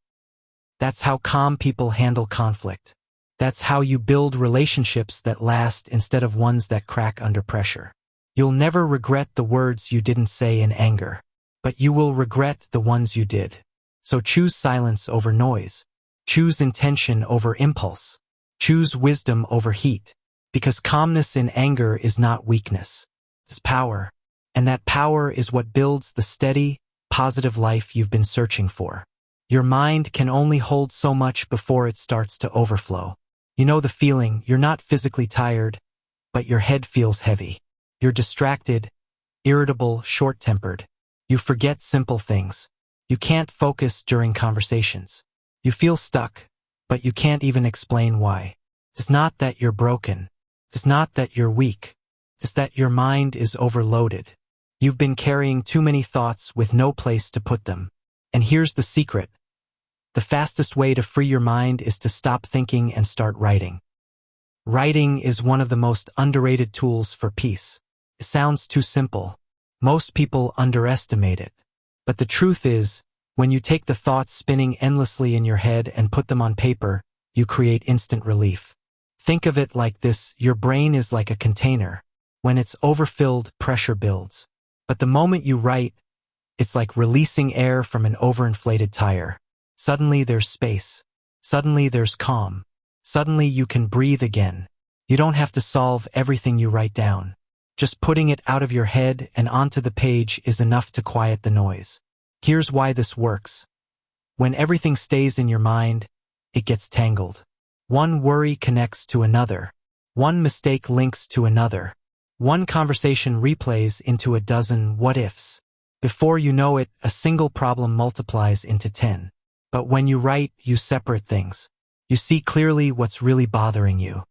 That's how calm people handle conflict. That's how you build relationships that last instead of ones that crack under pressure. You'll never regret the words you didn't say in anger, but you will regret the ones you did. So choose silence over noise. Choose intention over impulse. Choose wisdom over heat. Because calmness in anger is not weakness. It's power. And that power is what builds the steady, positive life you've been searching for. Your mind can only hold so much before it starts to overflow. You know the feeling, you're not physically tired, but your head feels heavy. You're distracted, irritable, short-tempered. You forget simple things. You can't focus during conversations. You feel stuck, but you can't even explain why. It's not that you're broken. It's not that you're weak. It's that your mind is overloaded. You've been carrying too many thoughts with no place to put them. And here's the secret. The fastest way to free your mind is to stop thinking and start writing. Writing is one of the most underrated tools for peace. It sounds too simple. Most people underestimate it. But the truth is, when you take the thoughts spinning endlessly in your head and put them on paper, you create instant relief. Think of it like this: your brain is like a container. When it's overfilled, pressure builds. But the moment you write, it's like releasing air from an overinflated tire. Suddenly there's space. Suddenly there's calm. Suddenly you can breathe again. You don't have to solve everything you write down. Just putting it out of your head and onto the page is enough to quiet the noise. Here's why this works. When everything stays in your mind, it gets tangled. One worry connects to another. One mistake links to another. One conversation replays into a dozen what-ifs. Before you know it, a single problem multiplies into 10. But when you write, you separate things. You see clearly what's really bothering you.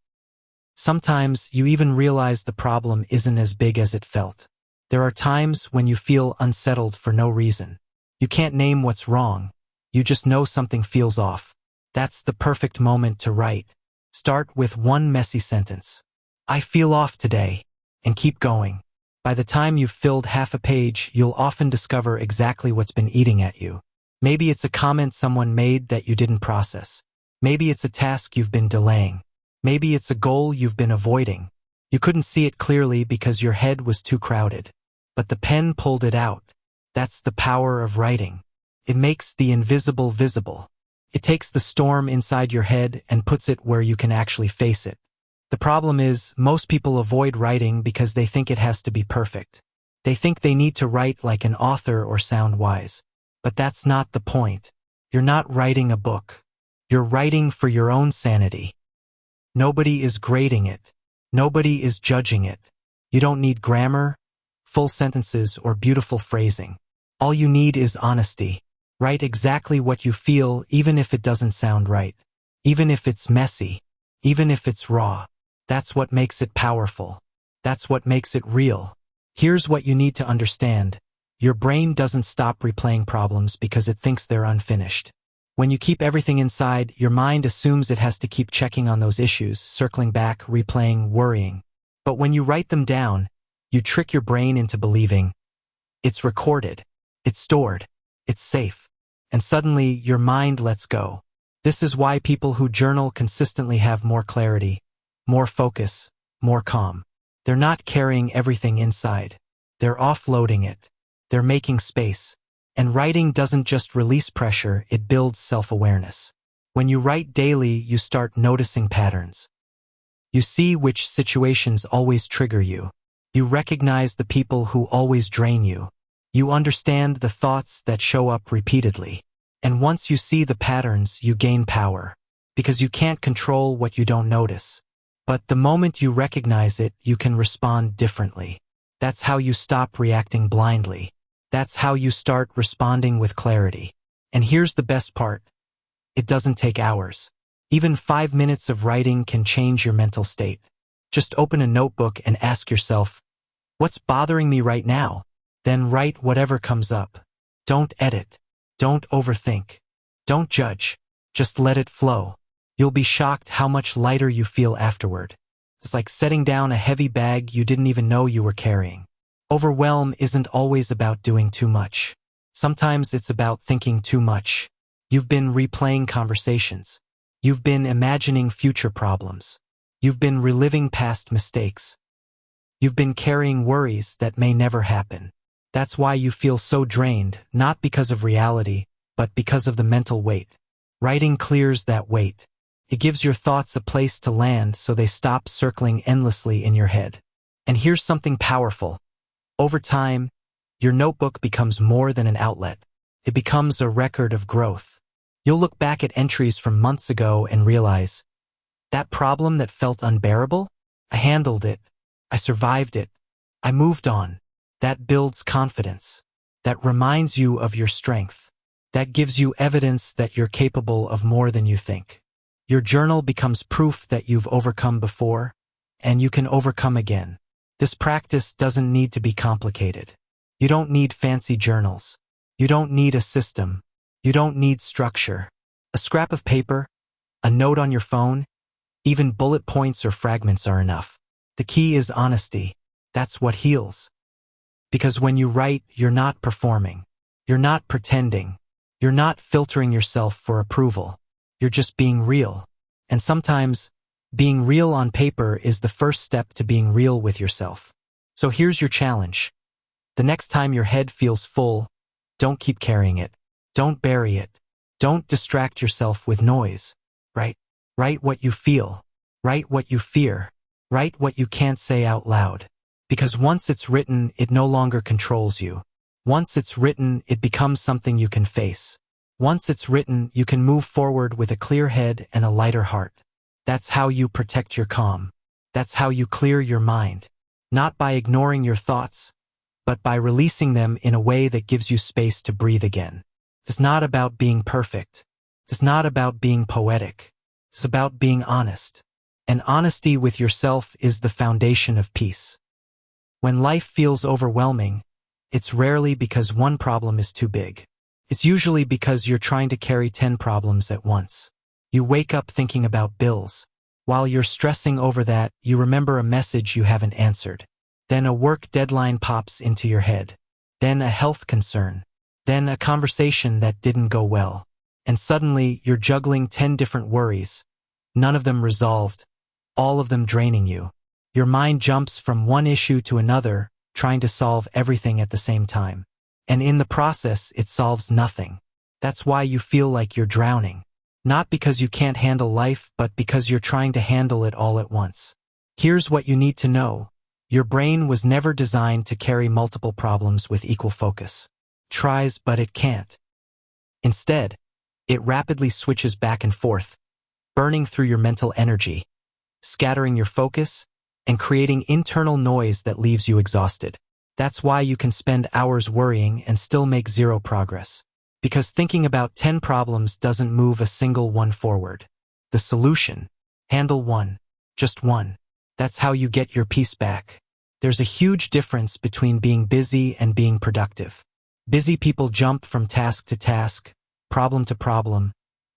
Sometimes you even realize the problem isn't as big as it felt. There are times when you feel unsettled for no reason. You can't name what's wrong. You just know something feels off. That's the perfect moment to write. Start with one messy sentence. I feel off today, and keep going. By the time you've filled half a page, you'll often discover exactly what's been eating at you. Maybe it's a comment someone made that you didn't process. Maybe it's a task you've been delaying. Maybe it's a goal you've been avoiding. You couldn't see it clearly because your head was too crowded. But the pen pulled it out. That's the power of writing. It makes the invisible visible. It takes the storm inside your head and puts it where you can actually face it. The problem is, most people avoid writing because they think it has to be perfect. They think they need to write like an author or sound wise. But that's not the point. You're not writing a book. You're writing for your own sanity. Nobody is grading it. Nobody is judging it. You don't need grammar, full sentences, or beautiful phrasing. All you need is honesty. Write exactly what you feel, even if it doesn't sound right. Even if it's messy. Even if it's raw. That's what makes it powerful. That's what makes it real. Here's what you need to understand. Your brain doesn't stop replaying problems because it thinks they're unfinished. When you keep everything inside, your mind assumes it has to keep checking on those issues, circling back, replaying, worrying. But when you write them down, you trick your brain into believing it's recorded, it's stored, it's safe. And suddenly, your mind lets go. This is why people who journal consistently have more clarity, more focus, more calm. They're not carrying everything inside. They're offloading it. They're making space. And writing doesn't just release pressure, it builds self-awareness. When you write daily, you start noticing patterns. You see which situations always trigger you. You recognize the people who always drain you. You understand the thoughts that show up repeatedly. And once you see the patterns, you gain power. Because you can't control what you don't notice. But the moment you recognize it, you can respond differently. That's how you stop reacting blindly. That's how you start responding with clarity. And here's the best part. It doesn't take hours. Even 5 minutes of writing can change your mental state. Just open a notebook and ask yourself, what's bothering me right now? Then write whatever comes up. Don't edit. Don't overthink. Don't judge. Just let it flow. You'll be shocked how much lighter you feel afterward. It's like setting down a heavy bag you didn't even know you were carrying. Overwhelm isn't always about doing too much. Sometimes it's about thinking too much. You've been replaying conversations. You've been imagining future problems. You've been reliving past mistakes. You've been carrying worries that may never happen. That's why you feel so drained, not because of reality, but because of the mental weight. Writing clears that weight. It gives your thoughts a place to land so they stop circling endlessly in your head. And here's something powerful. Over time, your notebook becomes more than an outlet. It becomes a record of growth. You'll look back at entries from months ago and realize, that problem that felt unbearable? I handled it. I survived it. I moved on. That builds confidence. That reminds you of your strength. That gives you evidence that you're capable of more than you think. Your journal becomes proof that you've overcome before, and you can overcome again. This practice doesn't need to be complicated. You don't need fancy journals. You don't need a system. You don't need structure. A scrap of paper, a note on your phone, even bullet points or fragments are enough. The key is honesty. That's what heals. Because when you write, you're not performing. You're not pretending. You're not filtering yourself for approval. You're just being real. And sometimes, being real on paper is the first step to being real with yourself. So here's your challenge. The next time your head feels full, don't keep carrying it. Don't bury it. Don't distract yourself with noise. Write. Write what you feel. Write what you fear. Write what you can't say out loud. Because once it's written, it no longer controls you. Once it's written, it becomes something you can face. Once it's written, you can move forward with a clear head and a lighter heart. That's how you protect your calm. That's how you clear your mind. Not by ignoring your thoughts, but by releasing them in a way that gives you space to breathe again. It's not about being perfect. It's not about being poetic. It's about being honest. And honesty with yourself is the foundation of peace. When life feels overwhelming, it's rarely because one problem is too big. It's usually because you're trying to carry 10 problems at once. You wake up thinking about bills, While you're stressing over that, you remember a message you haven't answered. Then a work deadline pops into your head. Then a health concern. Then a conversation that didn't go well. And suddenly, you're juggling 10 different worries. None of them resolved. All of them draining you. Your mind jumps from one issue to another, trying to solve everything at the same time. And in the process, it solves nothing. That's why you feel like you're drowning. Not because you can't handle life, but because you're trying to handle it all at once. Here's what you need to know. Your brain was never designed to carry multiple problems with equal focus. Tries, but it can't. Instead, it rapidly switches back and forth, burning through your mental energy, scattering your focus, and creating internal noise that leaves you exhausted. That's why you can spend hours worrying and still make zero progress. Because thinking about 10 problems doesn't move a single one forward. The solution: handle one. Just one. That's how you get your peace back. There's a huge difference between being busy and being productive. Busy people jump from task to task, problem to problem,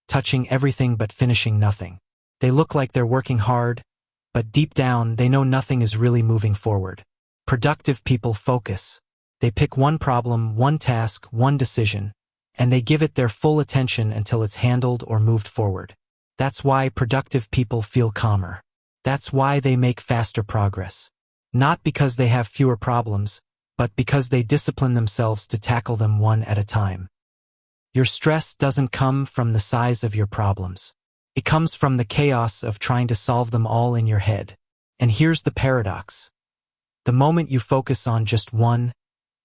touching everything but finishing nothing. They look like they're working hard, but deep down they know nothing is really moving forward. Productive people focus. They pick one problem, one task, one decision, and they give it their full attention until it's handled or moved forward. That's why productive people feel calmer. That's why they make faster progress. Not because they have fewer problems, but because they discipline themselves to tackle them one at a time. Your stress doesn't come from the size of your problems. It comes from the chaos of trying to solve them all in your head. And here's the paradox. The moment you focus on just one,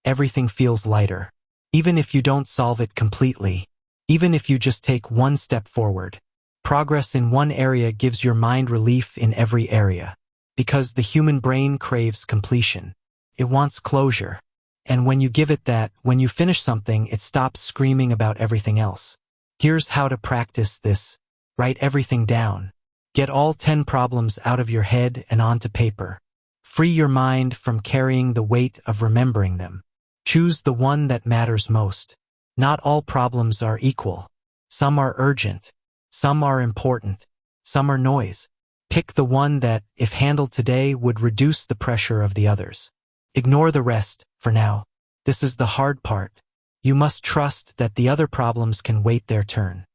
everything feels lighter. Even if you don't solve it completely, even if you just take one step forward. Progress in one area gives your mind relief in every area. Because the human brain craves completion. It wants closure. And when you give it that, when you finish something, it stops screaming about everything else. Here's how to practice this. Write everything down. Get all 10 problems out of your head and onto paper. Free your mind from carrying the weight of remembering them. Choose the one that matters most. Not all problems are equal. Some are urgent. Some are important. Some are noise. Pick the one that, if handled today, would reduce the pressure of the others. Ignore the rest, for now. This is the hard part. You must trust that the other problems can wait their turn.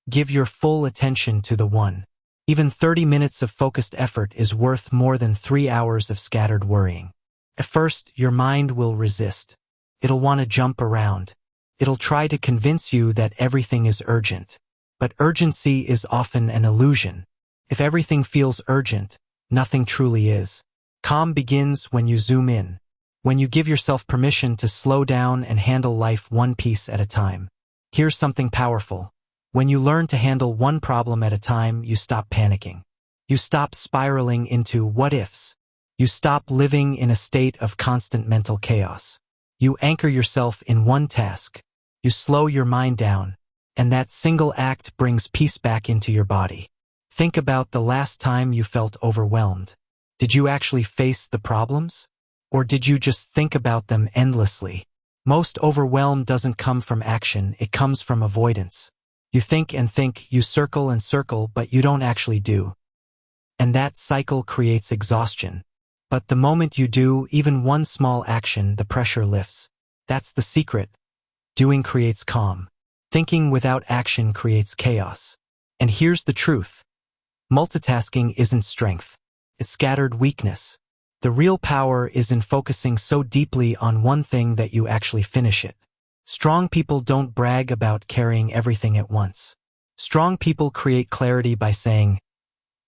Give your full attention to the one. Even 30 minutes of focused effort is worth more than 3 hours of scattered worrying. At first, your mind will resist. It'll want to jump around. It'll try to convince you that everything is urgent. But urgency is often an illusion. If everything feels urgent, nothing truly is. Calm begins when you zoom in. When you give yourself permission to slow down and handle life one piece at a time. Here's something powerful. When you learn to handle one problem at a time, you stop panicking. You stop spiraling into what-ifs. You stop living in a state of constant mental chaos. You anchor yourself in one task. You slow your mind down. And that single act brings peace back into your body. Think about the last time you felt overwhelmed. Did you actually face the problems? Or did you just think about them endlessly? Most overwhelm doesn't come from action, it comes from avoidance. You think and think, you circle and circle, but you don't actually do. And that cycle creates exhaustion. But the moment you do even one small action, the pressure lifts. That's the secret. Doing creates calm. Thinking without action creates chaos. And here's the truth. Multitasking isn't strength. It's scattered weakness. The real power is in focusing so deeply on one thing that you actually finish it. Strong people don't brag about carrying everything at once. Strong people create clarity by saying,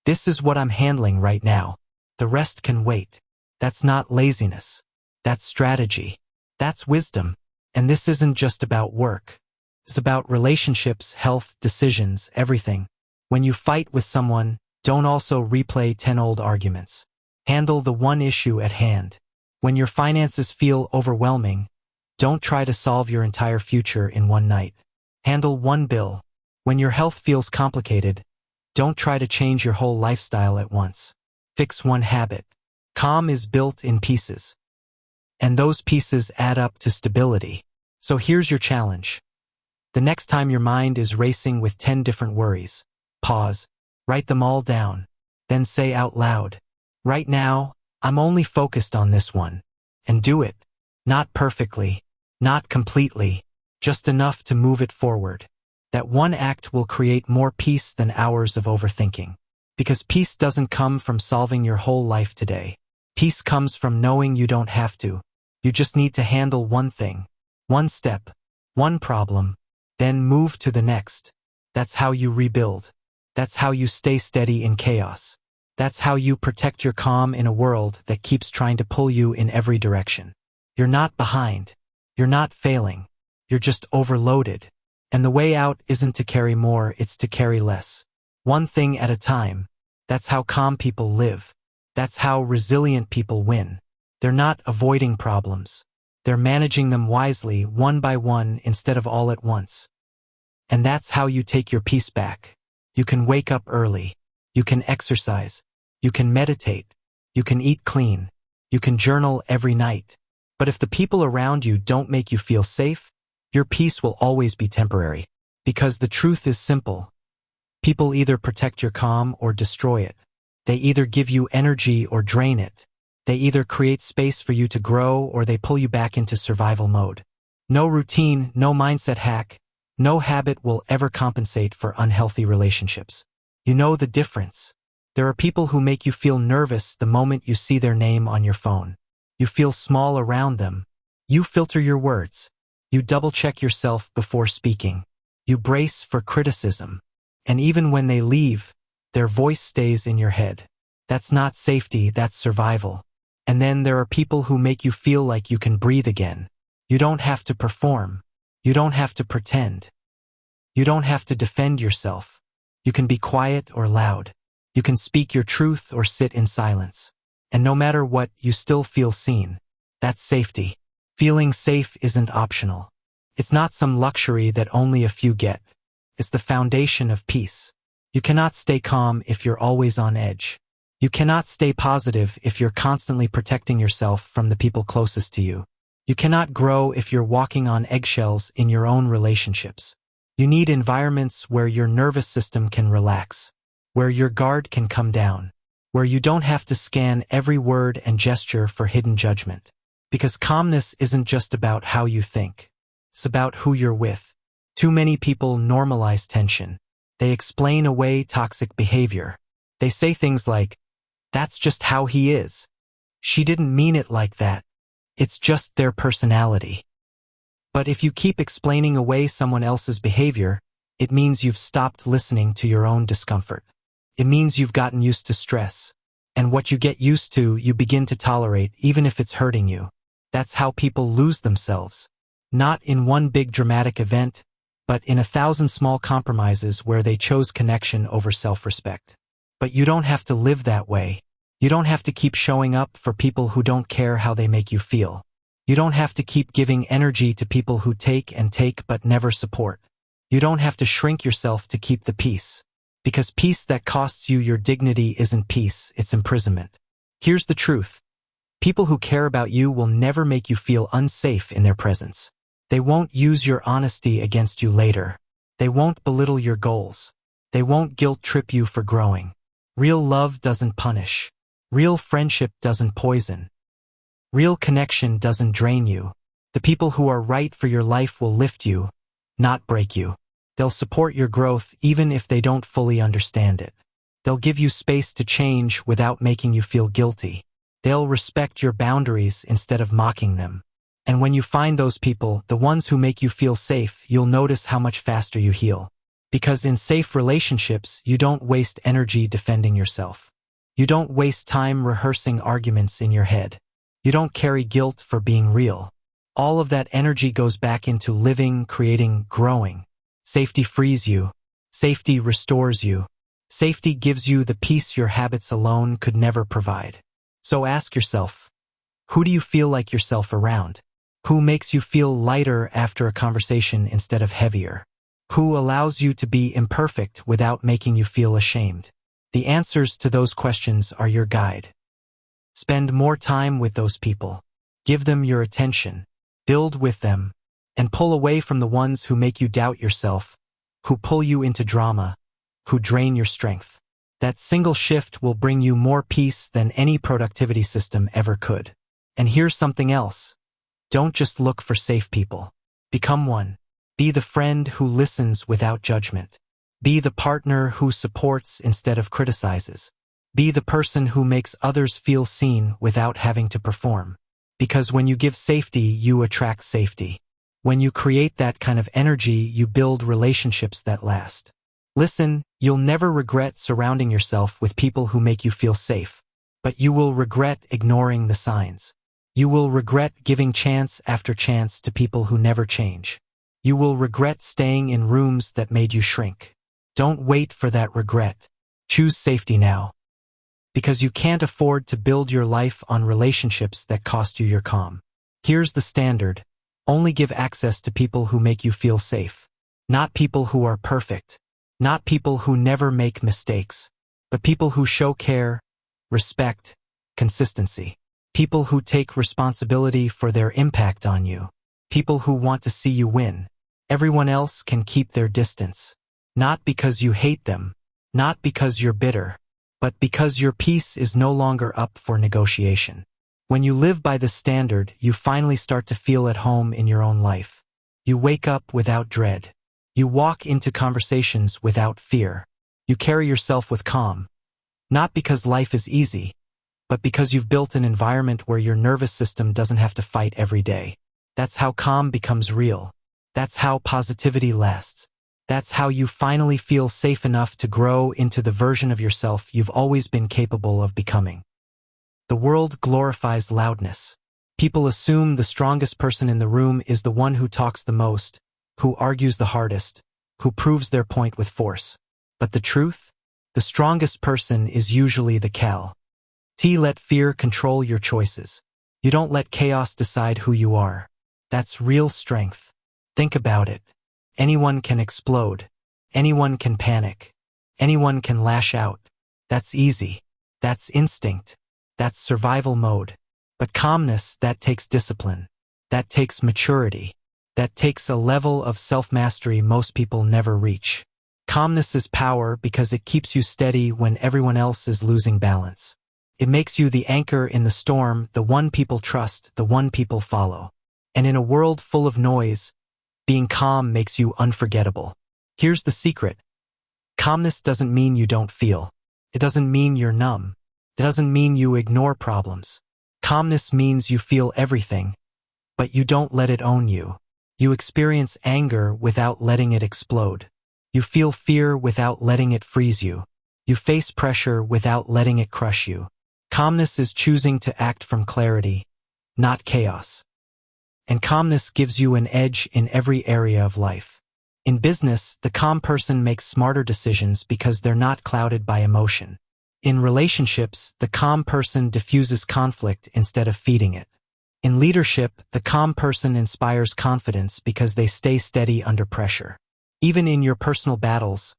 "This is what I'm handling right now. The rest can wait." That's not laziness. That's strategy. That's wisdom. And this isn't just about work. It's about relationships, health, decisions, everything. When you fight with someone, don't also replay 10 old arguments. Handle the one issue at hand. When your finances feel overwhelming, don't try to solve your entire future in one night. Handle one bill. When your health feels complicated, don't try to change your whole lifestyle at once. Fix one habit. Calm is built in pieces. And those pieces add up to stability. So here's your challenge. The next time your mind is racing with 10 different worries, pause, write them all down. Then say out loud, "Right now, I'm only focused on this one." And do it. Not perfectly, not completely, just enough to move it forward. That one act will create more peace than hours of overthinking. Because peace doesn't come from solving your whole life today. Peace comes from knowing you don't have to. You just need to handle one thing, one step, one problem, then move to the next. That's how you rebuild. That's how you stay steady in chaos. That's how you protect your calm in a world that keeps trying to pull you in every direction. You're not behind. You're not failing. You're just overloaded. And the way out isn't to carry more, it's to carry less. One thing at a time. That's how calm people live. That's how resilient people win. They're not avoiding problems. They're managing them wisely, one by one, instead of all at once. And that's how you take your peace back. You can wake up early. You can exercise. You can meditate. You can eat clean. You can journal every night. But if the people around you don't make you feel safe, your peace will always be temporary. Because the truth is simple. People either protect your calm or destroy it. They either give you energy or drain it. They either create space for you to grow or they pull you back into survival mode. No routine, no mindset hack, no habit will ever compensate for unhealthy relationships. You know the difference. There are people who make you feel nervous the moment you see their name on your phone. You feel small around them. You filter your words. You double-check yourself before speaking. You brace for criticism. And even when they leave, their voice stays in your head. That's not safety, that's survival. And then there are people who make you feel like you can breathe again. You don't have to perform. You don't have to pretend. You don't have to defend yourself. You can be quiet or loud. You can speak your truth or sit in silence. And no matter what, you still feel seen. That's safety. Feeling safe isn't optional. It's not some luxury that only a few get. It's the foundation of peace. You cannot stay calm if you're always on edge. You cannot stay positive if you're constantly protecting yourself from the people closest to you. You cannot grow if you're walking on eggshells in your own relationships. You need environments where your nervous system can relax, where your guard can come down, where you don't have to scan every word and gesture for hidden judgment. Because calmness isn't just about how you think. It's about who you're with. Too many people normalize tension. They explain away toxic behavior. They say things like, "That's just how he is. She didn't mean it like that. It's just their personality." But if you keep explaining away someone else's behavior, it means you've stopped listening to your own discomfort. It means you've gotten used to stress. And what you get used to, you begin to tolerate, even if it's hurting you. That's how people lose themselves. Not in one big dramatic event, but in 1,000 small compromises where they chose connection over self-respect. But you don't have to live that way. You don't have to keep showing up for people who don't care how they make you feel. You don't have to keep giving energy to people who take and take but never support. You don't have to shrink yourself to keep the peace. Because peace that costs you your dignity isn't peace, it's imprisonment. Here's the truth. People who care about you will never make you feel unsafe in their presence. They won't use your honesty against you later. They won't belittle your goals. They won't guilt-trip you for growing. Real love doesn't punish. Real friendship doesn't poison. Real connection doesn't drain you. The people who are right for your life will lift you, not break you. They'll support your growth even if they don't fully understand it. They'll give you space to change without making you feel guilty. They'll respect your boundaries instead of mocking them. And when you find those people, the ones who make you feel safe, you'll notice how much faster you heal. Because in safe relationships, you don't waste energy defending yourself. You don't waste time rehearsing arguments in your head. You don't carry guilt for being real. All of that energy goes back into living, creating, growing. Safety frees you. Safety restores you. Safety gives you the peace your habits alone could never provide. So ask yourself, who do you feel like yourself around? Who makes you feel lighter after a conversation instead of heavier? Who allows you to be imperfect without making you feel ashamed? The answers to those questions are your guide. Spend more time with those people. Give them your attention. Build with them. And pull away from the ones who make you doubt yourself, who pull you into drama, who drain your strength. That single shift will bring you more peace than any productivity system ever could. And here's something else. Don't just look for safe people. Become one. Be the friend who listens without judgment. Be the partner who supports instead of criticizes. Be the person who makes others feel seen without having to perform. Because when you give safety, you attract safety. When you create that kind of energy, you build relationships that last. Listen, you'll never regret surrounding yourself with people who make you feel safe. But you will regret ignoring the signs. You will regret giving chance after chance to people who never change. You will regret staying in rooms that made you shrink. Don't wait for that regret. Choose safety now. Because you can't afford to build your life on relationships that cost you your calm. Here's the standard. Only give access to people who make you feel safe. Not people who are perfect. Not people who never make mistakes. But people who show care, respect, consistency. People who take responsibility for their impact on you. People who want to see you win. Everyone else can keep their distance. Not because you hate them. Not because you're bitter. But because your peace is no longer up for negotiation. When you live by this standard, you finally start to feel at home in your own life. You wake up without dread. You walk into conversations without fear. You carry yourself with calm. Not because life is easy, but because you've built an environment where your nervous system doesn't have to fight every day. That's how calm becomes real. That's how positivity lasts. That's how you finally feel safe enough to grow into the version of yourself you've always been capable of becoming. The world glorifies loudness. People assume the strongest person in the room is the one who talks the most, who argues the hardest, who proves their point with force. But the truth? The strongest person is usually the cal. Let fear control your choices. You don't let chaos decide who you are. That's real strength. Think about it. Anyone can explode. Anyone can panic. Anyone can lash out. That's easy. That's instinct. That's survival mode. But calmness, that takes discipline. That takes maturity. That takes a level of self-mastery most people never reach. Calmness is power because it keeps you steady when everyone else is losing balance. It makes you the anchor in the storm, the one people trust, the one people follow. And in a world full of noise, being calm makes you unforgettable. Here's the secret. Calmness doesn't mean you don't feel. It doesn't mean you're numb. It doesn't mean you ignore problems. Calmness means you feel everything, but you don't let it own you. You experience anger without letting it explode. You feel fear without letting it freeze you. You face pressure without letting it crush you. Calmness is choosing to act from clarity, not chaos. And calmness gives you an edge in every area of life. In business, the calm person makes smarter decisions because they're not clouded by emotion. In relationships, the calm person diffuses conflict instead of feeding it. In leadership, the calm person inspires confidence because they stay steady under pressure. Even in your personal battles,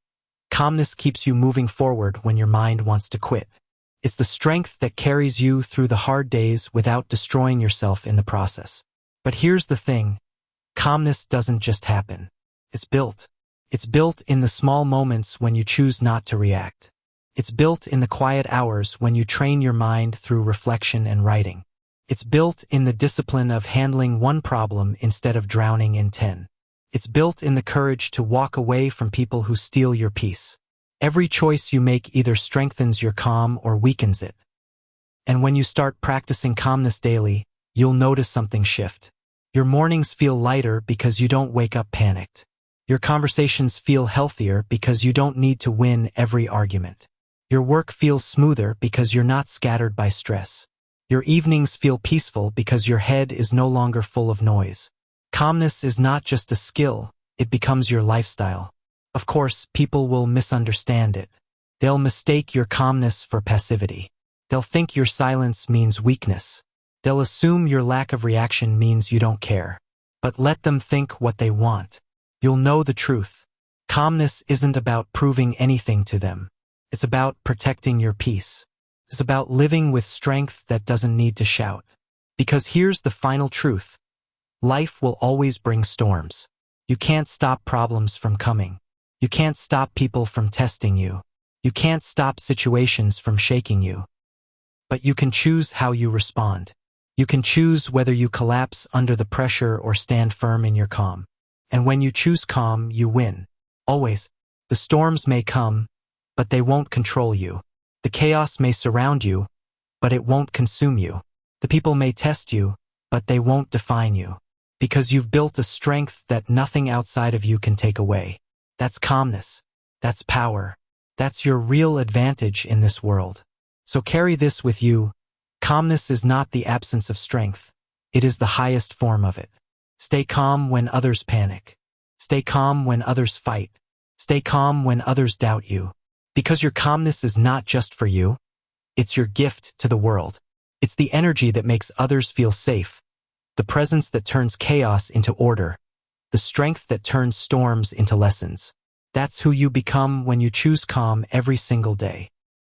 calmness keeps you moving forward when your mind wants to quit. It's the strength that carries you through the hard days without destroying yourself in the process. But here's the thing. Calmness doesn't just happen. It's built. It's built in the small moments when you choose not to react. It's built in the quiet hours when you train your mind through reflection and writing. It's built in the discipline of handling one problem instead of drowning in 10. It's built in the courage to walk away from people who steal your peace. Every choice you make either strengthens your calm or weakens it. And when you start practicing calmness daily, you'll notice something shift. Your mornings feel lighter because you don't wake up panicked. Your conversations feel healthier because you don't need to win every argument. Your work feels smoother because you're not scattered by stress. Your evenings feel peaceful because your head is no longer full of noise. Calmness is not just a skill, it becomes your lifestyle. Of course, people will misunderstand it. They'll mistake your calmness for passivity. They'll think your silence means weakness. They'll assume your lack of reaction means you don't care. But let them think what they want. You'll know the truth. Calmness isn't about proving anything to them. It's about protecting your peace. It's about living with strength that doesn't need to shout. Because here's the final truth. Life will always bring storms. You can't stop problems from coming. You can't stop people from testing you. You can't stop situations from shaking you. But you can choose how you respond. You can choose whether you collapse under the pressure or stand firm in your calm. And when you choose calm, you win. Always. The storms may come, but they won't control you. The chaos may surround you, but it won't consume you. The people may test you, but they won't define you. Because you've built a strength that nothing outside of you can take away. That's calmness. That's power. That's your real advantage in this world. So carry this with you. Calmness is not the absence of strength. It is the highest form of it. Stay calm when others panic. Stay calm when others fight. Stay calm when others doubt you. Because your calmness is not just for you. It's your gift to the world. It's the energy that makes others feel safe. The presence that turns chaos into order. The strength that turns storms into lessons. That's who you become when you choose calm every single day.